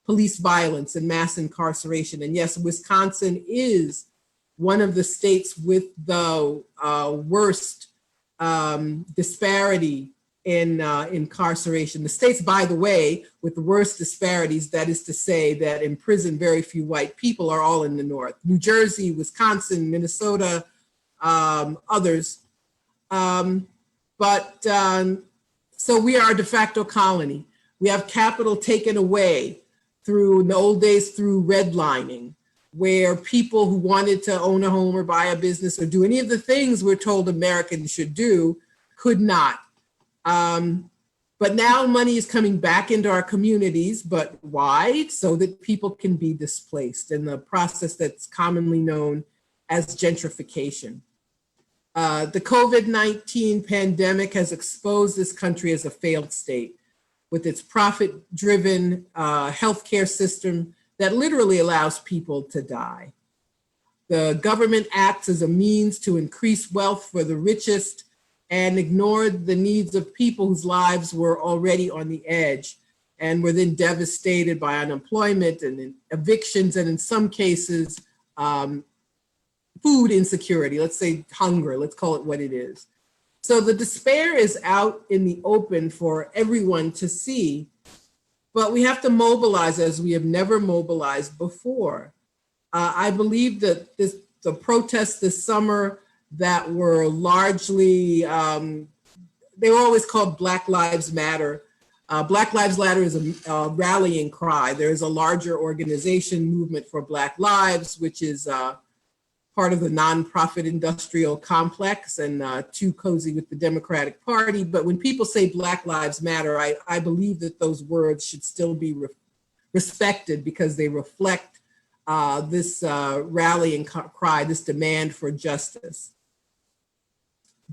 police violence and mass incarceration. And yes, Wisconsin is one of the states with the worst disparity in incarceration. The states, by the way, with the worst disparities, that is to say that imprison very few white people, are all in the North. New Jersey, Wisconsin, Minnesota, others. So we are a de facto colony. We have capital taken away through, in the old days, through redlining, where people who wanted to own a home or buy a business or do any of the things we're told Americans should do could not. But now money is coming back into our communities, but why? So that people can be displaced in the process that's commonly known as gentrification. The COVID-19 pandemic has exposed this country as a failed state, with its profit-driven healthcare system that literally allows people to die. The government acts as a means to increase wealth for the richest and ignored the needs of people whose lives were already on the edge and were then devastated by unemployment and evictions, and in some cases, food insecurity, let's say hunger, let's call it what it is. So the despair is out in the open for everyone to see, but we have to mobilize as we have never mobilized before. I believe that the protests this summer that were largely, they were always called Black Lives Matter. Black Lives Matter is a rallying cry. There is a larger organization, Movement for Black Lives, which is part of the nonprofit industrial complex and too cozy with the Democratic Party. But when people say Black Lives Matter, I believe that those words should still be respected because they reflect this rallying cry, this demand for justice.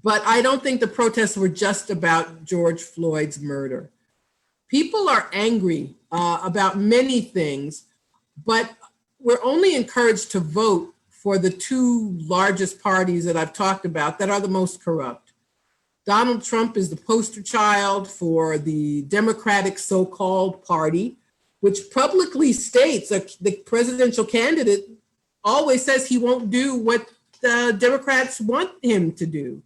But I don't think the protests were just about George Floyd's murder. People are angry about many things, but we're only encouraged to vote for the two largest parties that I've talked about that are the most corrupt. Donald Trump is the poster child for the Democratic so-called party, which publicly states that the presidential candidate always says he won't do what the Democrats want him to do.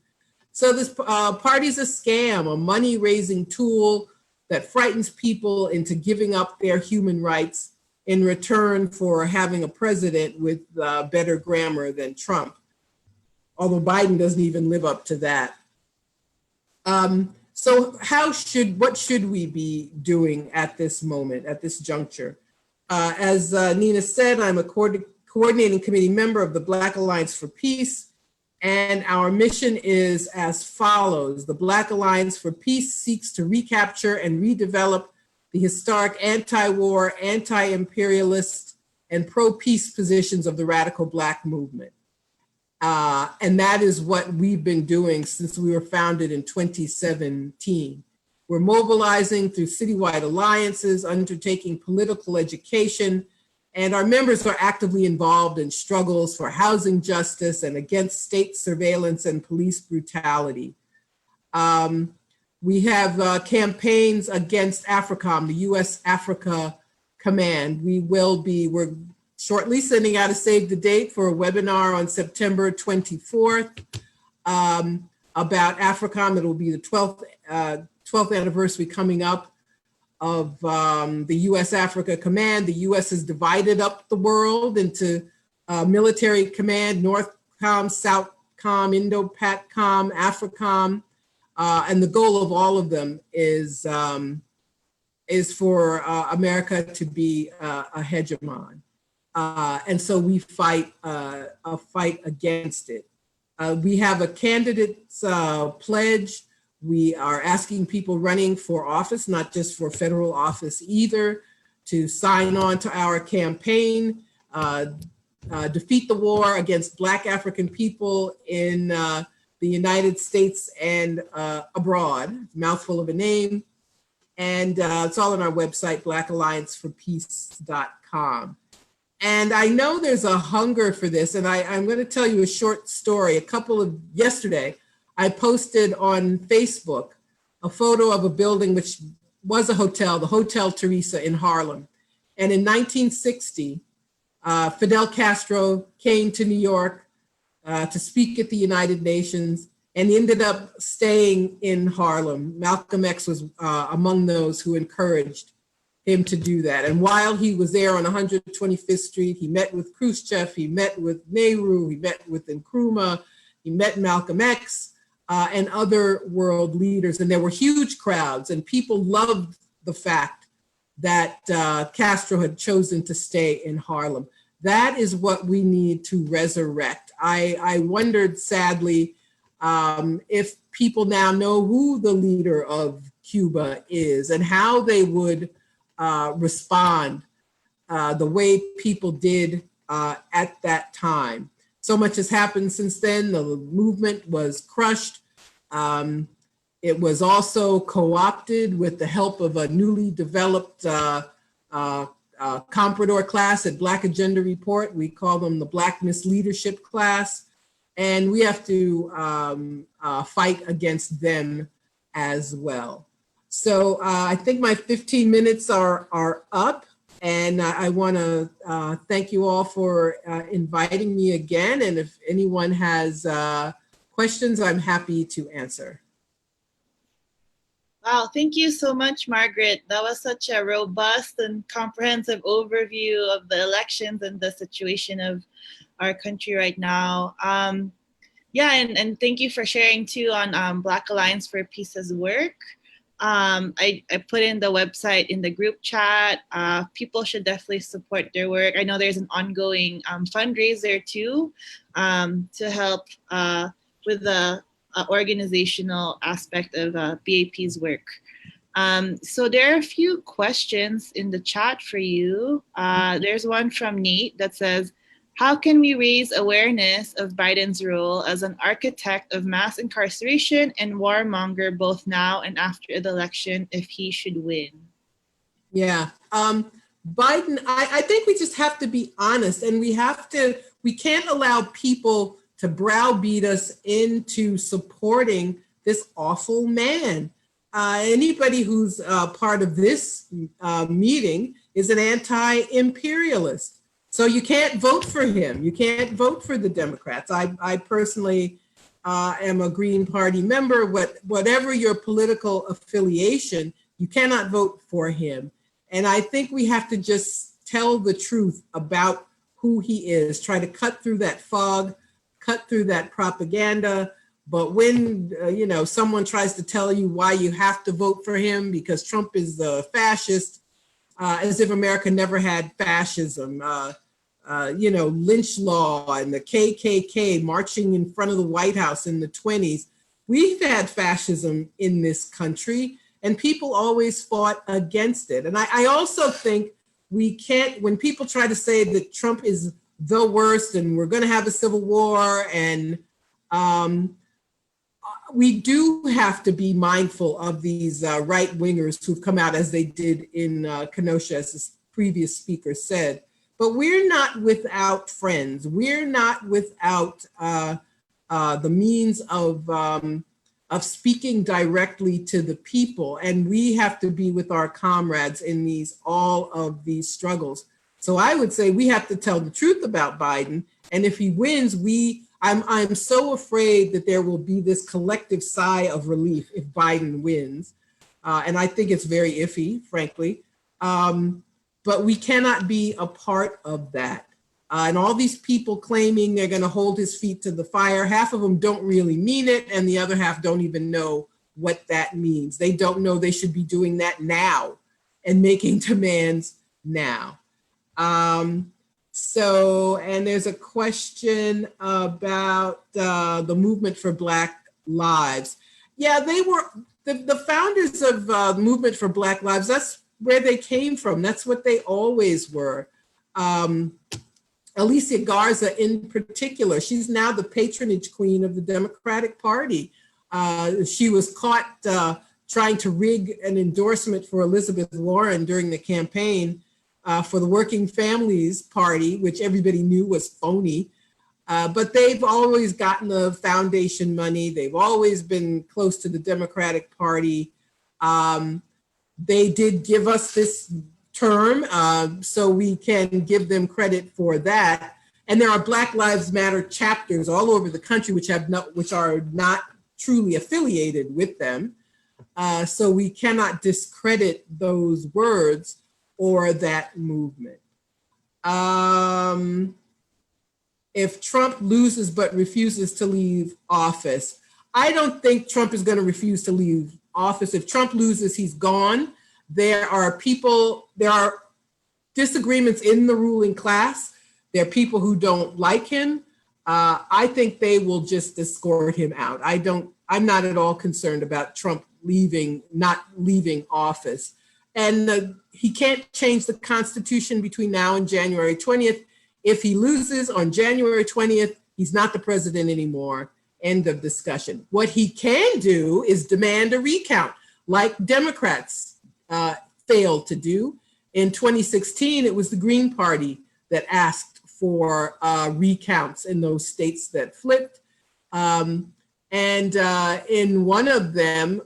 So this party's a scam, a money-raising tool that frightens people into giving up their human rights in return for having a president with better grammar than Trump, although Biden doesn't even live up to that. So what should we be doing at this moment, at this juncture? As Nina said, I'm a coordinating committee member of the Black Alliance for Peace, and our mission is as follows. The Black Alliance for Peace seeks to recapture and redevelop the historic anti-war, anti-imperialist, and pro-peace positions of the radical Black movement. And that is what we've been doing since we were founded in 2017. We're mobilizing through citywide alliances, undertaking political education, and our members are actively involved in struggles for housing justice and against state surveillance and police brutality. We have campaigns against AFRICOM, the U.S. Africa Command. We're shortly sending out a save the date for a webinar on September 24th about AFRICOM. It will be the 12th anniversary coming up of the U.S. Africa Command. The U.S. has divided up the world into military command, NORTHCOM, SOUTHCOM, INDOPACOM, AFRICOM, and the goal of all of them is for America to be a hegemon. And so we fight a fight against it. We have a candidate's pledge. We are asking people running for office, not just for federal office either, to sign on to our campaign, defeat the war against Black African people in the United States and abroad, mouthful of a name. And it's all on our website, blackallianceforpeace.com. And I know there's a hunger for this, and I'm going to tell you a short story. Yesterday, I posted on Facebook a photo of a building which was a hotel, the Hotel Teresa in Harlem. And in 1960, Fidel Castro came to New York to speak at the United Nations, and he ended up staying in Harlem. Malcolm X was among those who encouraged him to do that. And while he was there on 125th Street, he met with Khrushchev, he met with Nehru, he met with Nkrumah, he met Malcolm X and other world leaders. And there were huge crowds, and people loved the fact that Castro had chosen to stay in Harlem. That is what we need to resurrect. I wondered, sadly, if people now know who the leader of Cuba is and how they would respond the way people did at that time. So much has happened since then. The movement was crushed. It was also co-opted with the help of a newly developed comprador class at Black Agenda Report. We call them the Black Misleadership class. And we have to fight against them as well. So I think my 15 minutes are up, and I want to thank you all for inviting me again. And if anyone has questions, I'm happy to answer. Wow, thank you so much, Margaret. That was such a robust and comprehensive overview of the elections and the situation of our country right now. Yeah, and thank you for sharing too on Black Alliance for Peace's work. I put in the website in the group chat. People should definitely support their work. I know there's an ongoing fundraiser too, to help with the organizational aspect of BAP's work. So there are a few questions in the chat for you. There's one from Nate that says, how can we raise awareness of Biden's role as an architect of mass incarceration and warmonger both now and after the election if he should win? Yeah, Biden, I think we just have to be honest, and we can't allow people to browbeat us into supporting this awful man. Anybody who's part of this meeting is an anti-imperialist. So you can't vote for him. You can't vote for the Democrats. I personally am a Green Party member. Whatever your political affiliation, you cannot vote for him. And I think we have to just tell the truth about who he is, try to cut through that fog, cut through that propaganda. But when someone tries to tell you why you have to vote for him because Trump is the fascist, as if America never had fascism, lynch law and the KKK marching in front of the White House in the 1920s. We've had fascism in this country, and people always fought against it. And I also think we can't, when people try to say that Trump is the worst and we're going to have a civil war, and we do have to be mindful of these right-wingers who've come out as they did in Kenosha, as the previous speaker said. But we're not without friends. We're not without the means of speaking directly to the people. And we have to be with our comrades in all of these struggles. So I would say we have to tell the truth about Biden. And if he wins, I'm so afraid that there will be this collective sigh of relief if Biden wins. And I think it's very iffy, frankly. But we cannot be a part of that. And all these people claiming they're going to hold his feet to the fire, half of them don't really mean it, and the other half don't even know what that means. They don't know they should be doing that now and making demands now. And there's a question about the movement for Black Lives. Yeah, they were the founders of the movement for Black Lives. That's where they came from. That's what they always were. Alicia Garza in particular, she's now the patronage queen of the Democratic Party. She was caught trying to rig an endorsement for Elizabeth Warren during the campaign for the Working Families Party, which everybody knew was phony. But they've always gotten the foundation money. They've always been close to the Democratic Party. They did give us this term, so we can give them credit for that. And there are Black Lives Matter chapters all over the country which are not truly affiliated with them. So we cannot discredit those words or that movement. If Trump loses but refuses to leave office, I don't think Trump is going to refuse to leave office. If Trump loses, he's gone. There are disagreements in the ruling class. There are people who don't like him. I think they will just escort him out. I'm not at all concerned about Trump not leaving office. And he can't change the Constitution between now and January 20th. If he loses on January 20th, he's not the president anymore. End of discussion. What he can do is demand a recount, like Democrats failed to do. In 2016, it was the Green Party that asked for recounts in those states that flipped. And in one of them,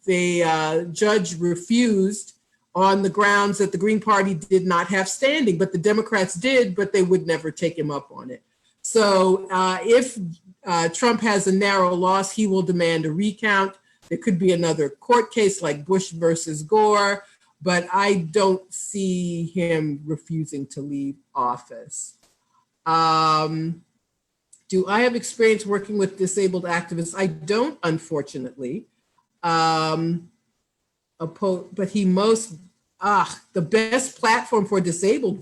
the judge refused on the grounds that the Green Party did not have standing, but the Democrats did, but they would never take him up on it. So if Trump has a narrow loss, he will demand a recount. There could be another court case like Bush versus Gore, but I don't see him refusing to leave office. Do I have experience working with disabled activists? I don't, unfortunately. the best platform for disabled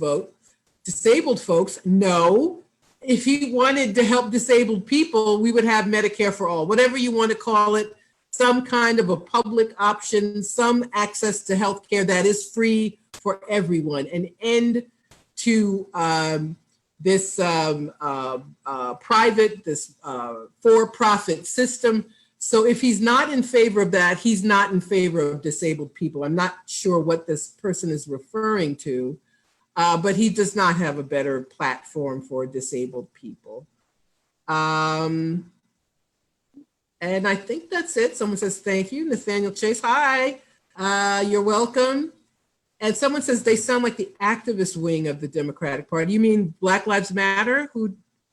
folks, no. If he wanted to help disabled people, we would have Medicare for all, whatever you want to call it, some kind of a public option, some access to healthcare that is free for everyone, an end to this for-profit system. So if he's not in favor of that, he's not in favor of disabled people. I'm not sure what this person is referring to, but he does not have a better platform for disabled people. And I think that's it. Someone says, thank you. Nathaniel Chase, hi, you're welcome. And someone says they sound like the activist wing of the Democratic Party. You mean Black Lives Matter?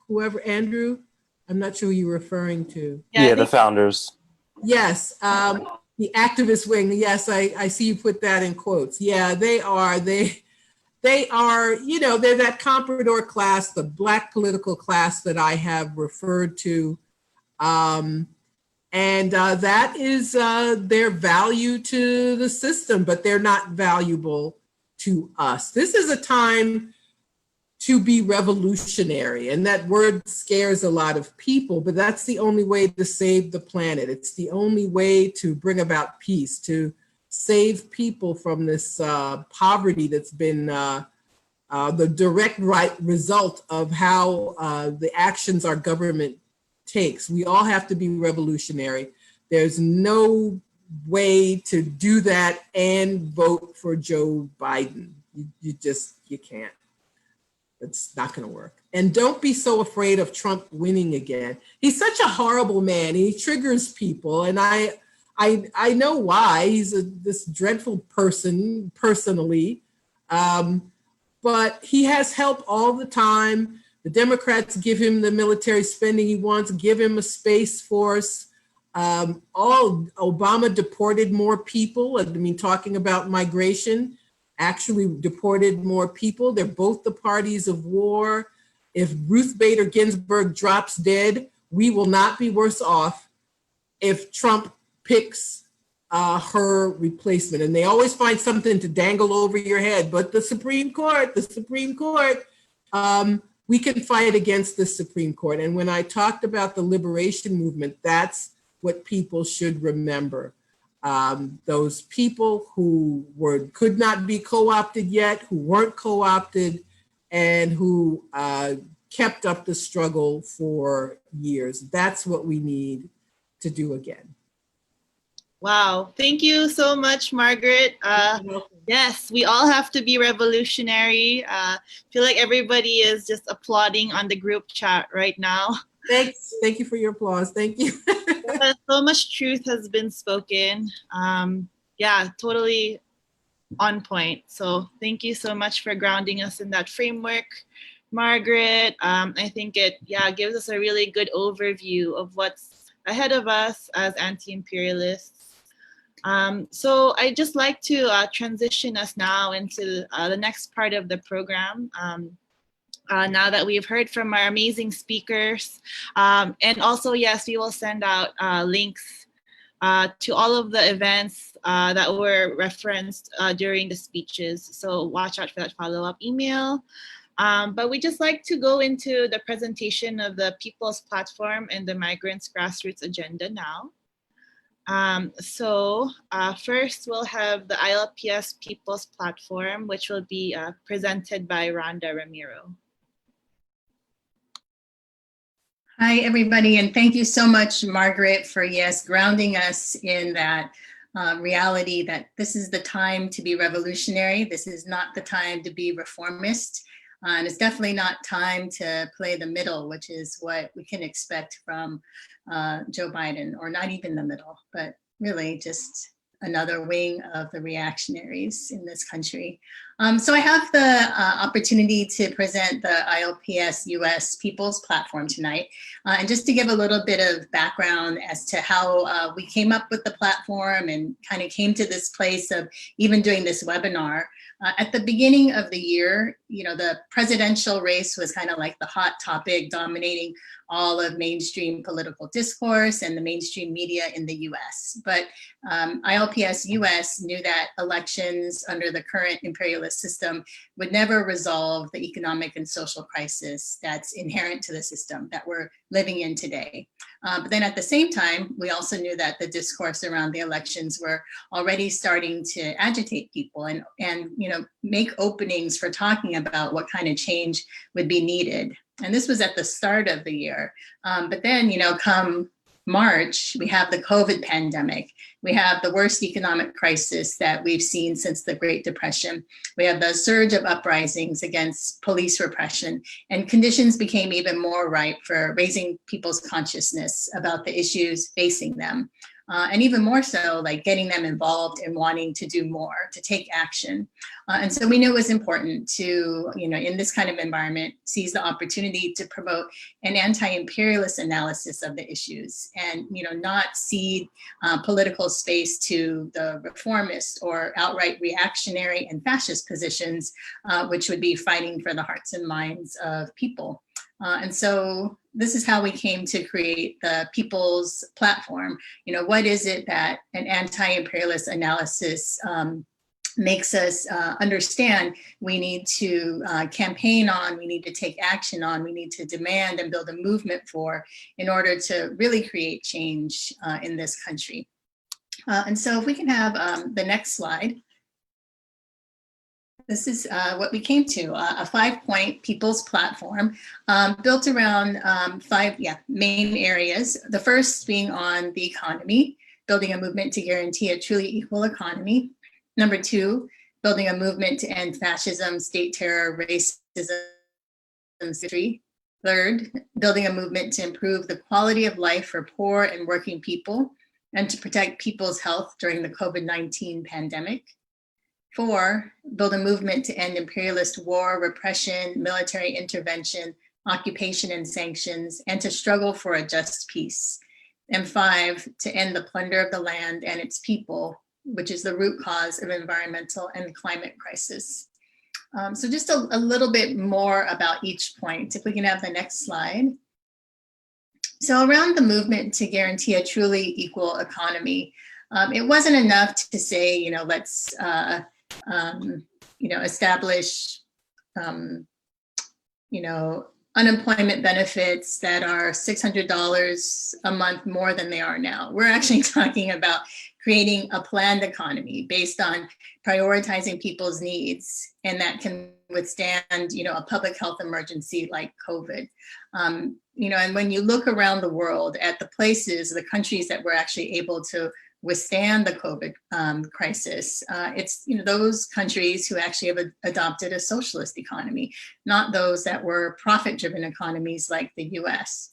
Whoever, Andrew? I'm not sure who you're referring to. Yeah, the founders. Yes, the activist wing. Yes, I see you put that in quotes. Yeah, they are. They are, they're that comprador class, the Black political class that I have referred to. And that is their value to the system, but they're not valuable to us. This is a time to be revolutionary, and that word scares a lot of people, but that's the only way to save the planet. It's the only way to bring about peace, to save people from this poverty that's been the direct result of how the actions our government takes. We all have to be revolutionary. There's no way to do that and vote for Joe Biden. You can't. It's not going to work. And don't be so afraid of Trump winning again. He's such a horrible man. He triggers people, and I know why. He's this dreadful person personally, but he has help all the time. The Democrats give him the military spending he wants, give him a space force. Obama deported more people. I mean, talking about migration, actually deported more people. They're both the parties of war. If Ruth Bader Ginsburg drops dead, we will not be worse off if Trump picks her replacement. And they always find something to dangle over your head, but the Supreme Court, we can fight against the Supreme Court. And when I talked about the liberation movement, that's what people should remember. Those people who could not be co-opted yet, who weren't co-opted, and who kept up the struggle for years. That's what we need to do again. Wow, thank you so much, Margaret. Yes, we all have to be revolutionary. I feel like everybody is just applauding on the group chat right now. Thanks. Thank you for your applause. Thank you. So much truth has been spoken. Yeah, totally on point. So thank you so much for grounding us in that framework, Margaret. I think it gives us a really good overview of what's ahead of us as anti-imperialists. So I'd just like to transition us now into the next part of the program. Now that we've heard from our amazing speakers. And also, yes, we will send out links to all of the events that were referenced during the speeches. So watch out for that follow-up email. But we just like to go into the presentation of the People's Platform and the Migrants Grassroots Agenda now. First we'll have the ILPS People's Platform, which will be presented by Rhonda Ramiro. Hi, everybody, and thank you so much, Margaret, for, grounding us in that reality that this is the time to be revolutionary. This is not the time to be reformist. And it's definitely not time to play the middle, which is what we can expect from Joe Biden, or not even the middle, but really just another wing of the reactionaries in this country. So I have the opportunity to present the ILPS US People's Platform tonight. And just to give a little bit of background as to how we came up with the platform and kind of came to this place of even doing this webinar. At the beginning of the year, the presidential race was kind of like the hot topic dominating all of mainstream political discourse and the mainstream media in the US. But ILPS US knew that elections under the current imperialist system would never resolve the economic and social crisis that's inherent to the system that we're living in today. But then at the same time, we also knew that the discourse around the elections were already starting to agitate people and make openings for talking about what kind of change would be needed. And this was at the start of the year. But then, come March, we have the COVID pandemic. We have the worst economic crisis that we've seen since the Great Depression. We have the surge of uprisings against police repression, and conditions became even more ripe for raising people's consciousness about the issues facing them. And even more so, like getting them involved in wanting to do more, to take action. And so we knew it was important to, in this kind of environment, seize the opportunity to promote an anti-imperialist analysis of the issues and, not cede political space to the reformist or outright reactionary and fascist positions, which would be fighting for the hearts and minds of people. And so this is how we came to create the People's Platform. What is it that an anti-imperialist analysis makes us understand we need to campaign on, we need to take action on, we need to demand and build a movement for in order to really create change in this country. And so if we can have the next slide. This is what we came to, a 5-point People's Platform built around 5 main areas. The first being on the economy, building a movement to guarantee a truly equal economy. Number 2, building a movement to end fascism, state terror, racism. 3rd, building a movement to improve the quality of life for poor and working people and to protect people's health during the COVID-19 pandemic. 4, build a movement to end imperialist war, repression, military intervention, occupation and sanctions, and to struggle for a just peace. And 5, to end the plunder of the land and its people, which is the root cause of environmental and climate crisis. So just a little bit more about each point. If we can have the next slide. So around the movement to guarantee a truly equal economy, it wasn't enough to say, let's establish, unemployment benefits that are $600 a month more than they are now. We're actually talking about creating a planned economy based on prioritizing people's needs and that can withstand, a public health emergency like COVID. And when you look around the world at the places, the countries that were actually able to withstand the COVID crisis, it's those countries who actually have adopted a socialist economy, not those that were profit-driven economies like the US.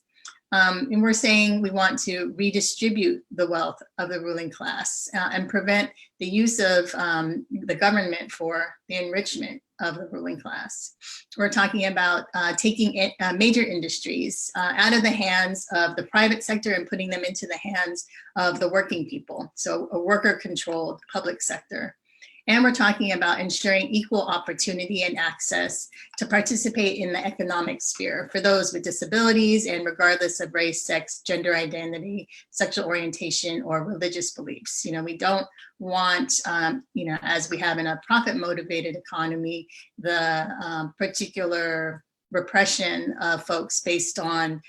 And we're saying we want to redistribute the wealth of the ruling class and prevent the use of the government for the enrichment of the ruling class. We're talking about taking major industries out of the hands of the private sector and putting them into the hands of the working people. So a worker-controlled public sector. And we're talking about ensuring equal opportunity and access to participate in the economic sphere for those with disabilities and regardless of race, sex, gender identity, sexual orientation, or religious beliefs. We don't want, as we have in a profit-motivated economy, the particular repression of folks based on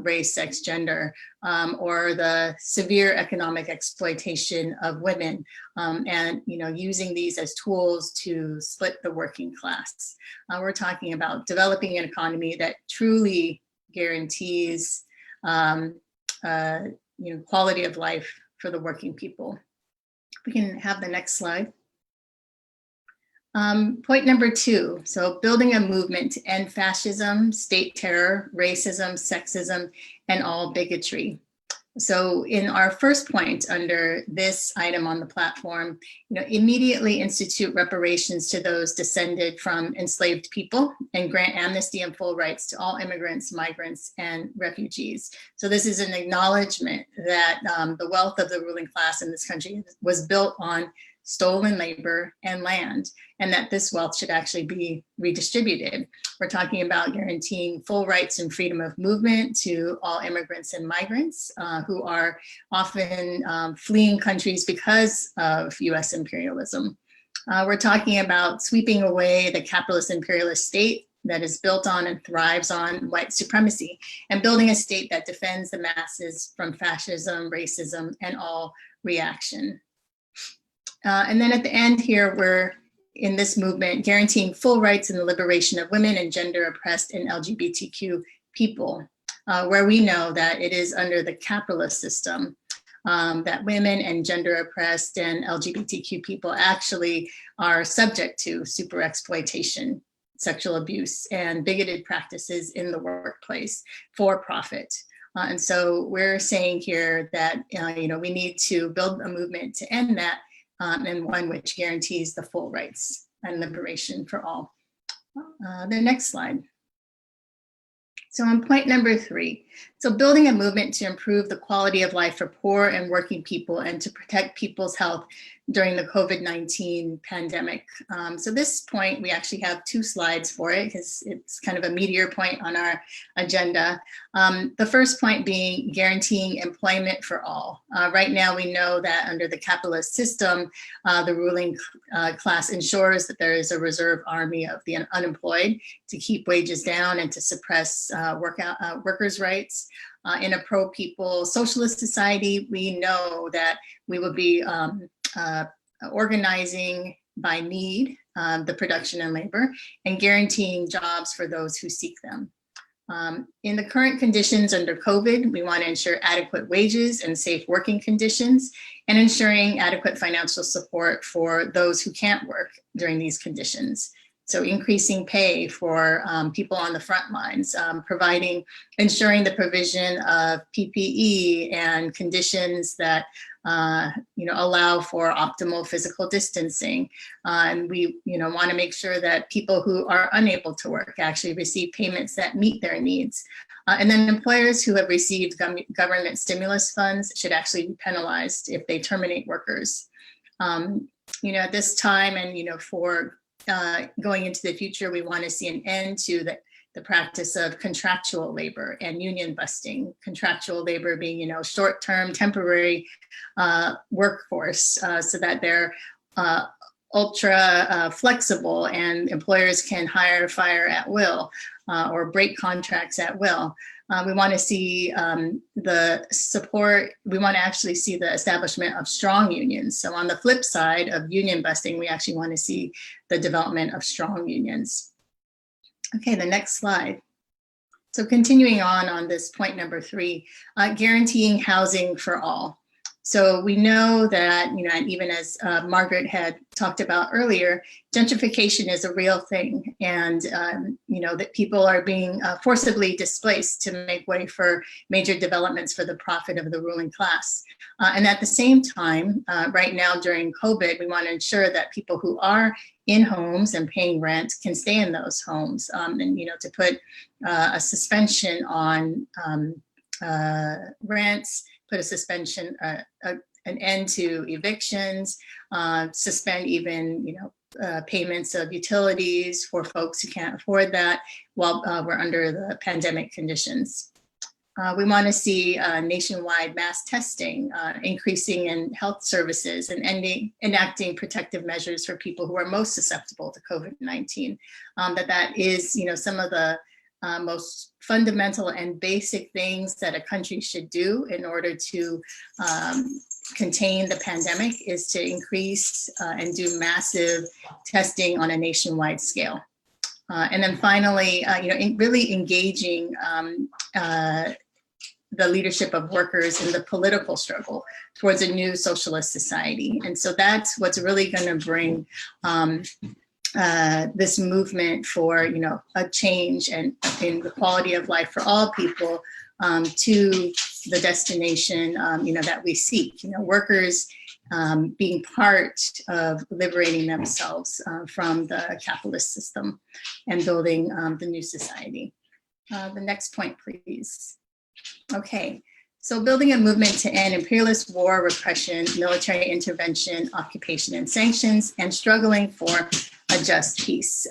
race, sex, gender, or the severe economic exploitation of women, and using these as tools to split the working class. We're talking about developing an economy that truly guarantees quality of life for the working people. We can have the next slide. Point number 2, so building a movement to end fascism, state terror, racism, sexism, and all bigotry. So in our first point under this item on the platform, immediately institute reparations to those descended from enslaved people and grant amnesty and full rights to all immigrants, migrants, and refugees. So this is an acknowledgement that the wealth of the ruling class in this country was built on stolen labor and land, and that this wealth should actually be redistributed. We're talking about guaranteeing full rights and freedom of movement to all immigrants and migrants who are often fleeing countries because of US imperialism. We're talking about sweeping away the capitalist imperialist state that is built on and thrives on white supremacy, and building a state that defends the masses from fascism, racism, and all reaction. And then at the end here, we're in this movement guaranteeing full rights and the liberation of women and gender oppressed and LGBTQ people, where we know that it is under the capitalist system that women and gender oppressed and LGBTQ people actually are subject to super exploitation, sexual abuse, and bigoted practices in the workplace for profit. And so we're saying here that we need to build a movement to end that, and one which guarantees the full rights and liberation for all. The next slide. So on point number 3, so building a movement to improve the quality of life for poor and working people and to protect people's health during the COVID-19 pandemic. So this point, we actually have 2 slides for it because it's kind of a meteor point on our agenda. The first point being guaranteeing employment for all. Right now, we know that under the capitalist system, the ruling class ensures that there is a reserve army of the unemployed to keep wages down and to suppress workers' rights. In a pro-people socialist society, we know that we will be organizing by need the production and labor and guaranteeing jobs for those who seek them. In the current conditions under COVID, we want to ensure adequate wages and safe working conditions and ensuring adequate financial support for those who can't work during these conditions. So increasing pay for people on the front lines, ensuring the provision of PPE and conditions that allow for optimal physical distancing. And we want to make sure that people who are unable to work actually receive payments that meet their needs. And then employers who have received government stimulus funds should actually be penalized if they terminate workers. At this time and for going into the future, we want to see an end to the practice of contractual labor and union busting. Contractual labor being, short-term, temporary workforce, so that they're ultra flexible and employers can hire, fire at will, or break contracts at will. We want to see the support. We want to actually see the establishment of strong unions. So on the flip side of union busting, we actually want to see the development of strong unions. Okay, the next slide. So continuing on this point number 3, guaranteeing housing for all. So we know that, and even as Margaret had talked about earlier, gentrification is a real thing. And, that people are being forcibly displaced to make way for major developments for the profit of the ruling class. And at the same time, right now during COVID, we want to ensure that people who are in homes and paying rent can stay in those homes. And, to put a suspension on rents, put a suspension, an end to evictions, suspend even, payments of utilities for folks who can't afford that while we're under the pandemic conditions. We want to see nationwide mass testing, increasing in health services and enacting protective measures for people who are most susceptible to COVID-19. That is, some of the most fundamental and basic things that a country should do in order to contain the pandemic is to increase and do massive testing on a nationwide scale. And then finally, really engaging the leadership of workers in the political struggle towards a new socialist society. And so that's what's really going to bring this movement for, a change and in the quality of life for all people to the destination, that we seek. Workers being part of liberating themselves from the capitalist system and building the new society. The next point, please. Okay. So building a movement to end imperialist war, repression, military intervention, occupation, and sanctions, and struggling for a just peace.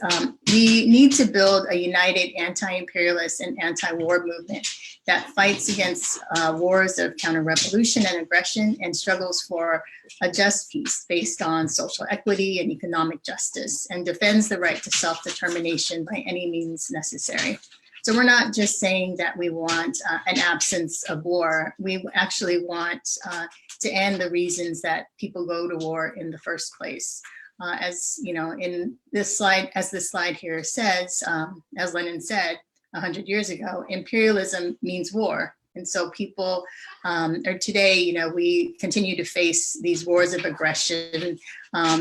We need to build a united anti-imperialist and anti-war movement that fights against wars of counter-revolution and aggression and struggles for a just peace based on social equity and economic justice, and defends the right to self-determination by any means necessary. So we're not just saying that we want an absence of war. We actually want to end the reasons that people go to war in the first place. As in this slide, as this slide here says, as Lenin said 100 years ago, imperialism means war. And so people, or today, we continue to face these wars of aggression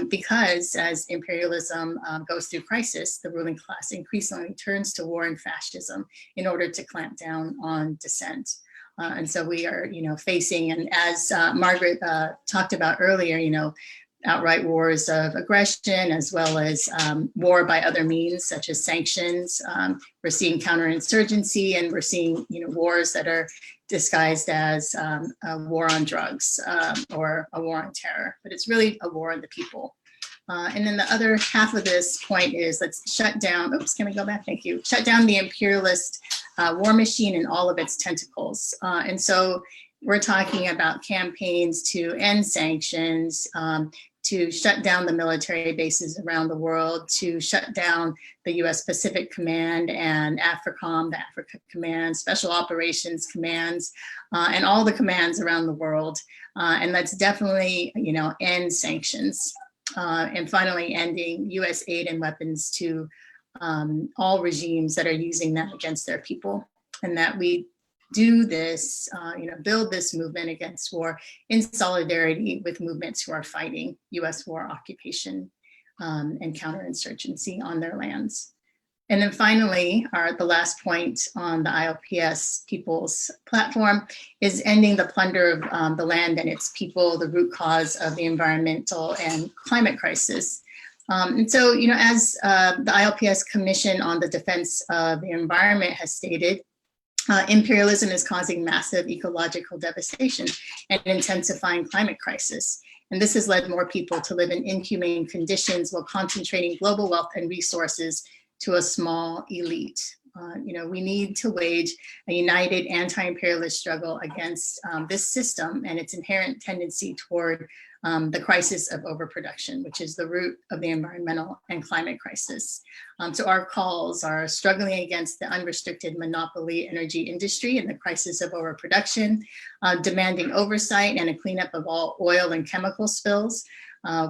because as imperialism goes through crisis, the ruling class increasingly turns to war and fascism in order to clamp down on dissent. And so we are, facing, and as Margaret talked about earlier, outright wars of aggression, as well as war by other means, such as sanctions. We're seeing counterinsurgency, and we're seeing wars that are disguised as a war on drugs or a war on terror, but it's really a war on the people. And then the other half of this point is let's shut down, oops, can we go back? Thank you. Shut down the imperialist war machine and all of its tentacles. And so we're talking about campaigns to end sanctions, to shut down the military bases around the world, to shut down the US Pacific Command and AFRICOM, the Africa Command, Special Operations Commands, and all the commands around the world. And let's definitely, end sanctions. And finally, ending US aid and weapons to all regimes that are using them against their people, and that we do this, build this movement against war in solidarity with movements who are fighting US war occupation and counterinsurgency on their lands. And then finally, the last point on the ILPS People's Platform is ending the plunder of the land and its people, the root cause of the environmental and climate crisis. And so, as the ILPS Commission on the Defense of the Environment has stated, imperialism is causing massive ecological devastation and intensifying climate crisis. And this has led more people to live in inhumane conditions while concentrating global wealth and resources to a small elite. We need to wage a united anti-imperialist struggle against this system and its inherent tendency toward the crisis of overproduction, which is the root of the environmental and climate crisis. So our calls are struggling against the unrestricted monopoly energy industry and the crisis of overproduction, demanding oversight and a cleanup of all oil and chemical spills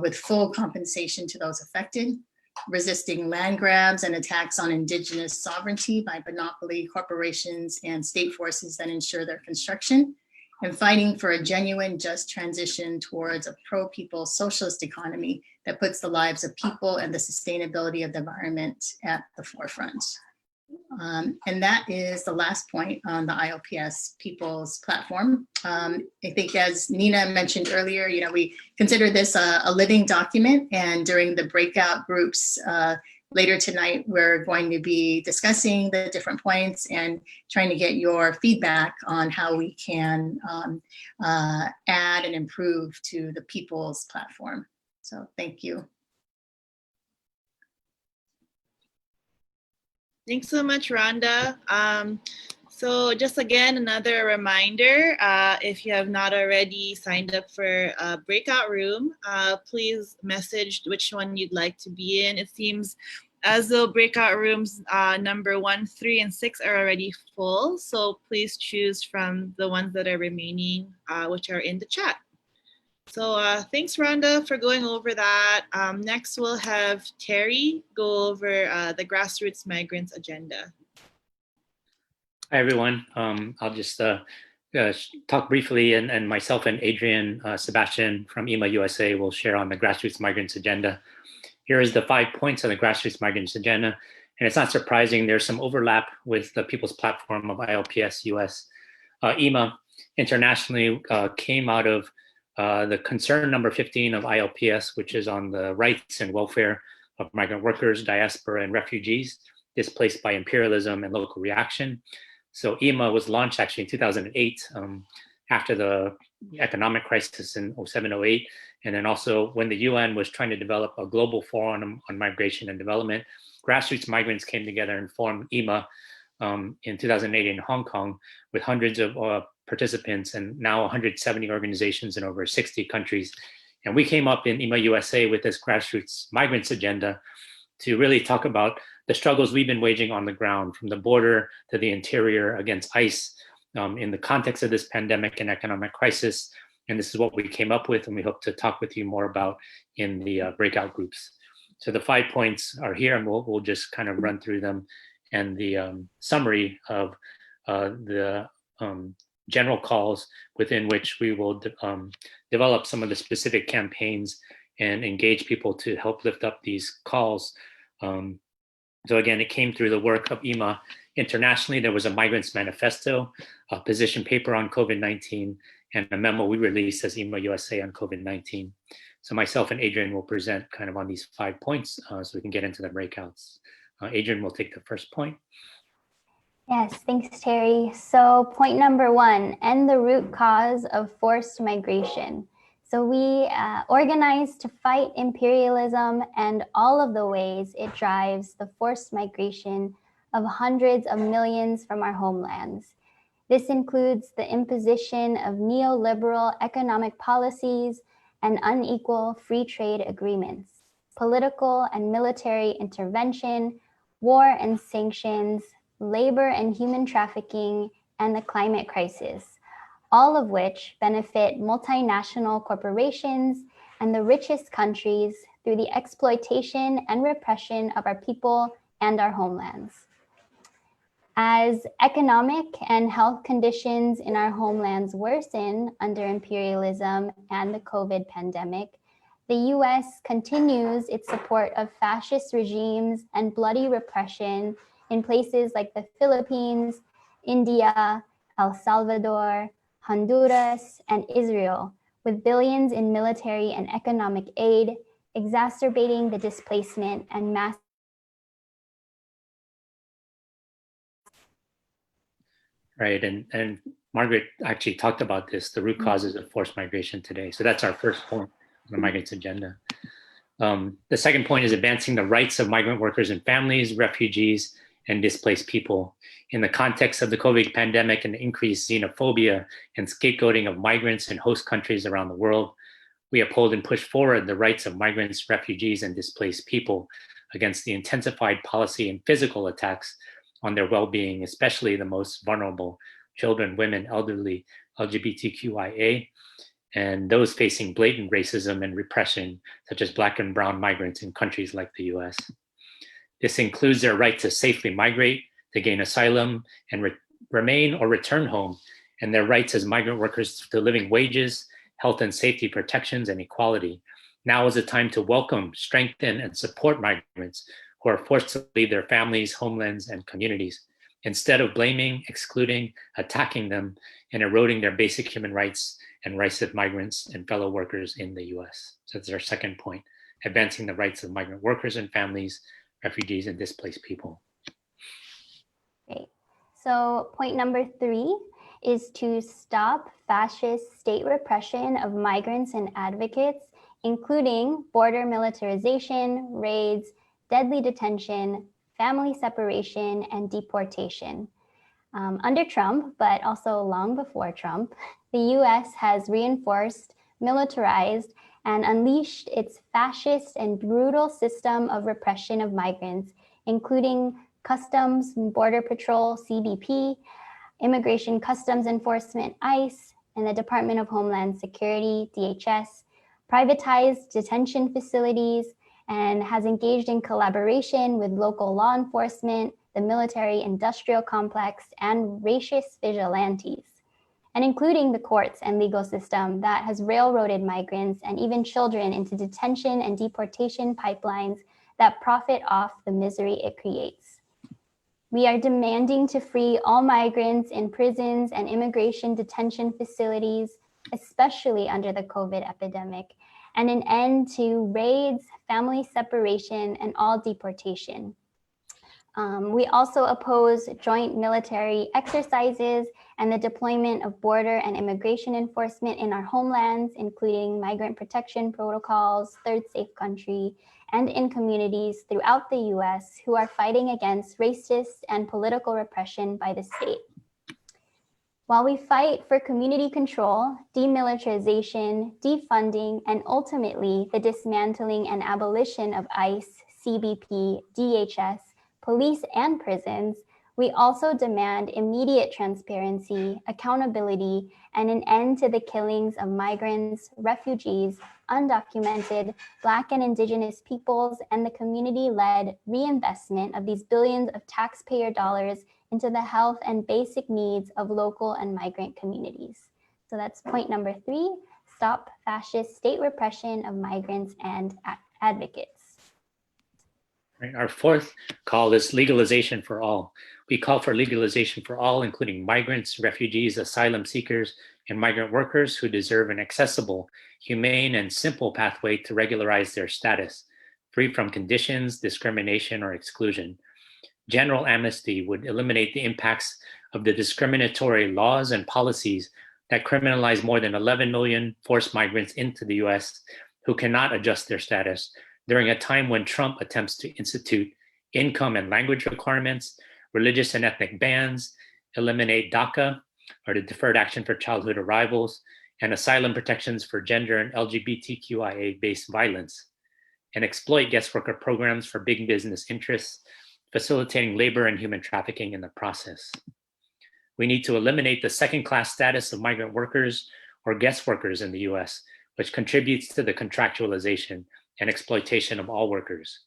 with full compensation to those affected, resisting land grabs and attacks on indigenous sovereignty by monopoly corporations and state forces that ensure their construction, and fighting for a genuine, just transition towards a pro-people socialist economy that puts the lives of people and the sustainability of the environment at the forefront. And that is the last point on the ILPS People's Platform. I think as Nina mentioned earlier, we consider this a living document, and during the breakout groups later tonight, we're going to be discussing the different points and trying to get your feedback on how we can add and improve to the People's Platform. So thank you. Thanks so much, Rhonda. So just again, another reminder, if you have not already signed up for a breakout room, please message which one you'd like to be in. It seems as though breakout rooms number 1, 3, and 6 are already full. So please choose from the ones that are remaining, which are in the chat. So thanks, Rhonda, for going over that. Next, we'll have Terry go over the Grassroots Migrants agenda. Hi, everyone. I'll just talk briefly, and myself and Adrian Sebastian from EMA USA will share on the Grassroots Migrants agenda. Here is the 5 points on the Grassroots Migrants agenda. And it's not surprising, there's some overlap with the People's Platform of ILPS US. EMA internationally came out of the concern number 15 of ILPS, which is on the rights and welfare of migrant workers, diaspora, and refugees displaced by imperialism and local reaction. So EMA was launched actually in 2008 after the economic crisis in 07-08. And then also when the UN was trying to develop a global forum on migration and development, grassroots migrants came together and formed EMA in 2008 in Hong Kong with hundreds of participants and now 170 organizations in over 60 countries. And we came up in EMA USA with this grassroots migrants agenda to really talk about the struggles we've been waging on the ground, from the border to the interior against ICE in the context of this pandemic and economic crisis. And this is what we came up with, and we hope to talk with you more about in the breakout groups. So the 5 points are here, and we'll just kind of run through them. And the summary of the general calls within which we will develop some of the specific campaigns and engage people to help lift up these calls. So again, it came through the work of EMA internationally. There was a Migrants Manifesto, a position paper on COVID-19, and a memo we released as EMA USA on COVID-19. So myself and Adrian will present kind of on these 5 points so we can get into the breakouts. Adrian will take the first point. Yes, thanks, Terry. So point number 1, end the root cause of forced migration. So we organized to fight imperialism and all of the ways it drives the forced migration of hundreds of millions from our homelands. This includes the imposition of neoliberal economic policies and unequal free trade agreements, political and military intervention, war and sanctions, labor and human trafficking, and the climate crisis, all of which benefit multinational corporations and the richest countries through the exploitation and repression of our people and our homelands. As economic and health conditions in our homelands worsen under imperialism and the COVID pandemic, the US continues its support of fascist regimes and bloody repression in places like the Philippines, India, El Salvador, Honduras, and Israel, with billions in military and economic aid, exacerbating the displacement and mass. Right, and Margaret actually talked about this, the root causes of forced migration today. So that's our first point on the migrants agenda. The second point is advancing the rights of migrant workers and families, refugees, and displaced people. In the context of the COVID pandemic and the increased xenophobia and scapegoating of migrants in host countries around the world, we uphold and push forward the rights of migrants, refugees, and displaced people against the intensified policy and physical attacks on their well-being, especially the most vulnerable, children, women, elderly, LGBTQIA, and those facing blatant racism and repression, such as Black and brown migrants in countries like the US. This includes their right to safely migrate, to gain asylum, and remain or return home, and their rights as migrant workers to living wages, health and safety protections, and equality. Now is the time to welcome, strengthen, and support migrants who are forced to leave their families, homelands, and communities, instead of blaming, excluding, attacking them, and eroding their basic human rights and rights of migrants and fellow workers in the US. So that's our second point, advancing the rights of migrant workers and families, refugees, and displaced people. Great. So point number 3 is to stop fascist state repression of migrants and advocates, including border militarization, raids, deadly detention, family separation, and deportation. Under Trump, but also long before Trump, the US has reinforced, militarized, and unleashed its fascist and brutal system of repression of migrants, including Customs and Border Patrol, CBP, Immigration Customs Enforcement, ICE, and the Department of Homeland Security, DHS, privatized detention facilities, and has engaged in collaboration with local law enforcement, the military-industrial complex, and racist vigilantes, and including the courts and legal system that has railroaded migrants and even children into detention and deportation pipelines that profit off the misery it creates. We are demanding to free all migrants in prisons and immigration detention facilities, especially under the COVID epidemic, and an end to raids, family separation, and all deportation. We also oppose joint military exercises and the deployment of border and immigration enforcement in our homelands, including migrant protection protocols, third safe country, and in communities throughout the US who are fighting against racist and political repression by the state. While we fight for community control, demilitarization, defunding, and ultimately the dismantling and abolition of ICE, CBP, DHS, police, and prisons, we also demand immediate transparency, accountability, and an end to the killings of migrants, refugees, undocumented, Black and Indigenous peoples, and the community-led reinvestment of these billions of taxpayer dollars into the health and basic needs of local and migrant communities. So that's point number 3, stop fascist state repression of migrants and advocates. Our fourth call is legalization for all. We call for legalization for all, including migrants, refugees, asylum seekers, and migrant workers who deserve an accessible, humane, and simple pathway to regularize their status, free from conditions, discrimination, or exclusion. General amnesty would eliminate the impacts of the discriminatory laws and policies that criminalize more than 11 million forced migrants into the US who cannot adjust their status during a time when Trump attempts to institute income and language requirements, religious and ethnic bans, eliminate DACA, or the Deferred Action for Childhood Arrivals, and asylum protections for gender and LGBTQIA-based violence, and exploit guest worker programs for big business interests, facilitating labor and human trafficking in the process. We need to eliminate the second-class status of migrant workers or guest workers in the US, which contributes to the contractualization and exploitation of all workers.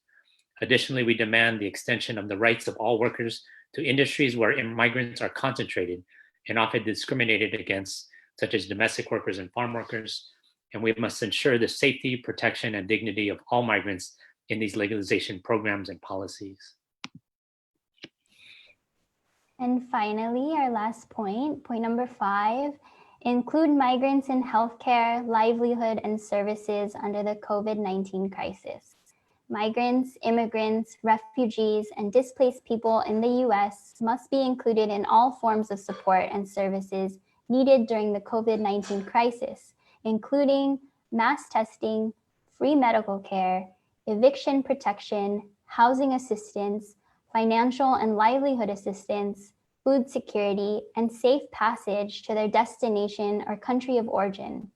Additionally, we demand the extension of the rights of all workers to industries where migrants are concentrated and often discriminated against, such as domestic workers and farm workers. And we must ensure the safety, protection, and dignity of all migrants in these legalization programs and policies. And finally, our last point, point number 5, include migrants in healthcare, livelihood, and services under the COVID-19 crisis. Migrants, immigrants, refugees, and displaced people in the US must be included in all forms of support and services needed during the COVID-19 crisis, including mass testing, free medical care, eviction protection, housing assistance, financial and livelihood assistance, food security, and safe passage to their destination or country of origin.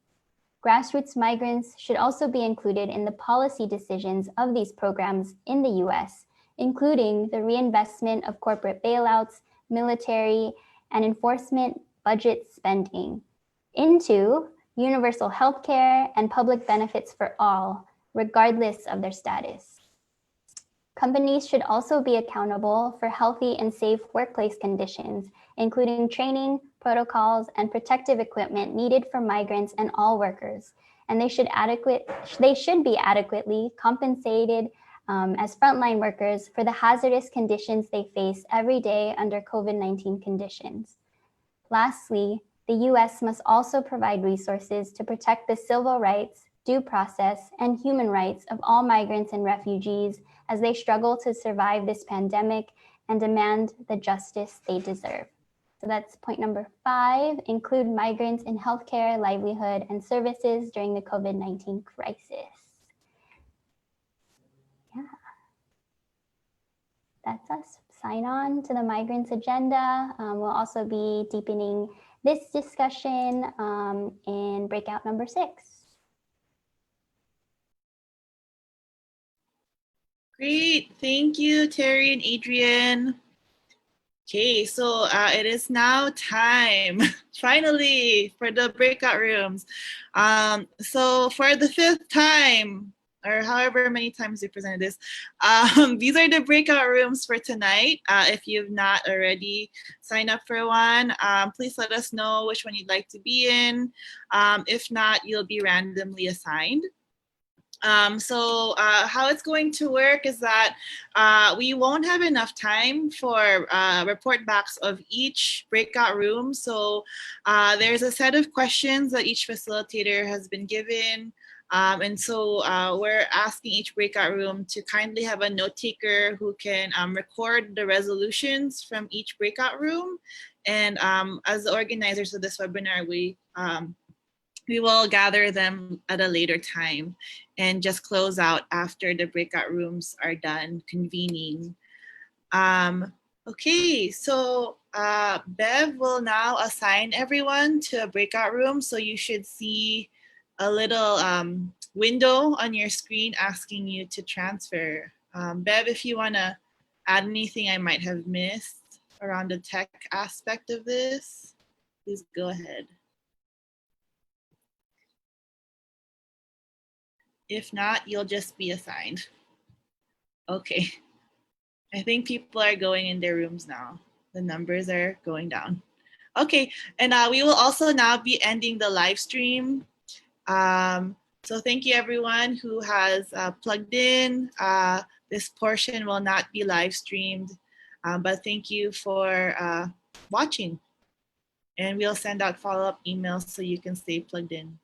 Grassroots migrants should also be included in the policy decisions of these programs in the US, including the reinvestment of corporate bailouts, military, and enforcement budget spending into universal health care and public benefits for all, regardless of their status. Companies should also be accountable for healthy and safe workplace conditions, including training, protocols, and protective equipment needed for migrants and all workers. And they should be adequately compensated as frontline workers for the hazardous conditions they face every day under COVID-19 conditions. Lastly, the US must also provide resources to protect the civil rights, due process, and human rights of all migrants and refugees as they struggle to survive this pandemic and demand the justice they deserve. So that's point number 5, include migrants in healthcare, livelihood, and services during the COVID-19 crisis. Yeah, that's us. Sign on to the Migrants Agenda. We'll also be deepening this discussion in breakout number 6. Great, thank you, Terry and Adrian. Okay, so it is now time, finally, for the breakout rooms. So for the 5th time, or however many times we presented this, these are the breakout rooms for tonight. If you've not already signed up for one, please let us know which one you'd like to be in. If not, you'll be randomly assigned. How it's going to work is that we won't have enough time for report backs of each breakout room. So there's a set of questions that each facilitator has been given. We're asking each breakout room to kindly have a note taker who can record the resolutions from each breakout room. And as the organizers of this webinar, we will gather them at a later time and just close out after the breakout rooms are done convening. Okay, so Bev will now assign everyone to a breakout room. So you should see a little window on your screen asking you to transfer. Bev, if you wanna add anything I might have missed around the tech aspect of this, please go ahead. If not, you'll just be assigned. Okay. I think people are going in their rooms now. The numbers are going down. Okay, and we will also now be ending the live stream. So thank you everyone who has plugged in. This portion will not be live streamed, but thank you for watching. And we'll send out follow-up emails so you can stay plugged in.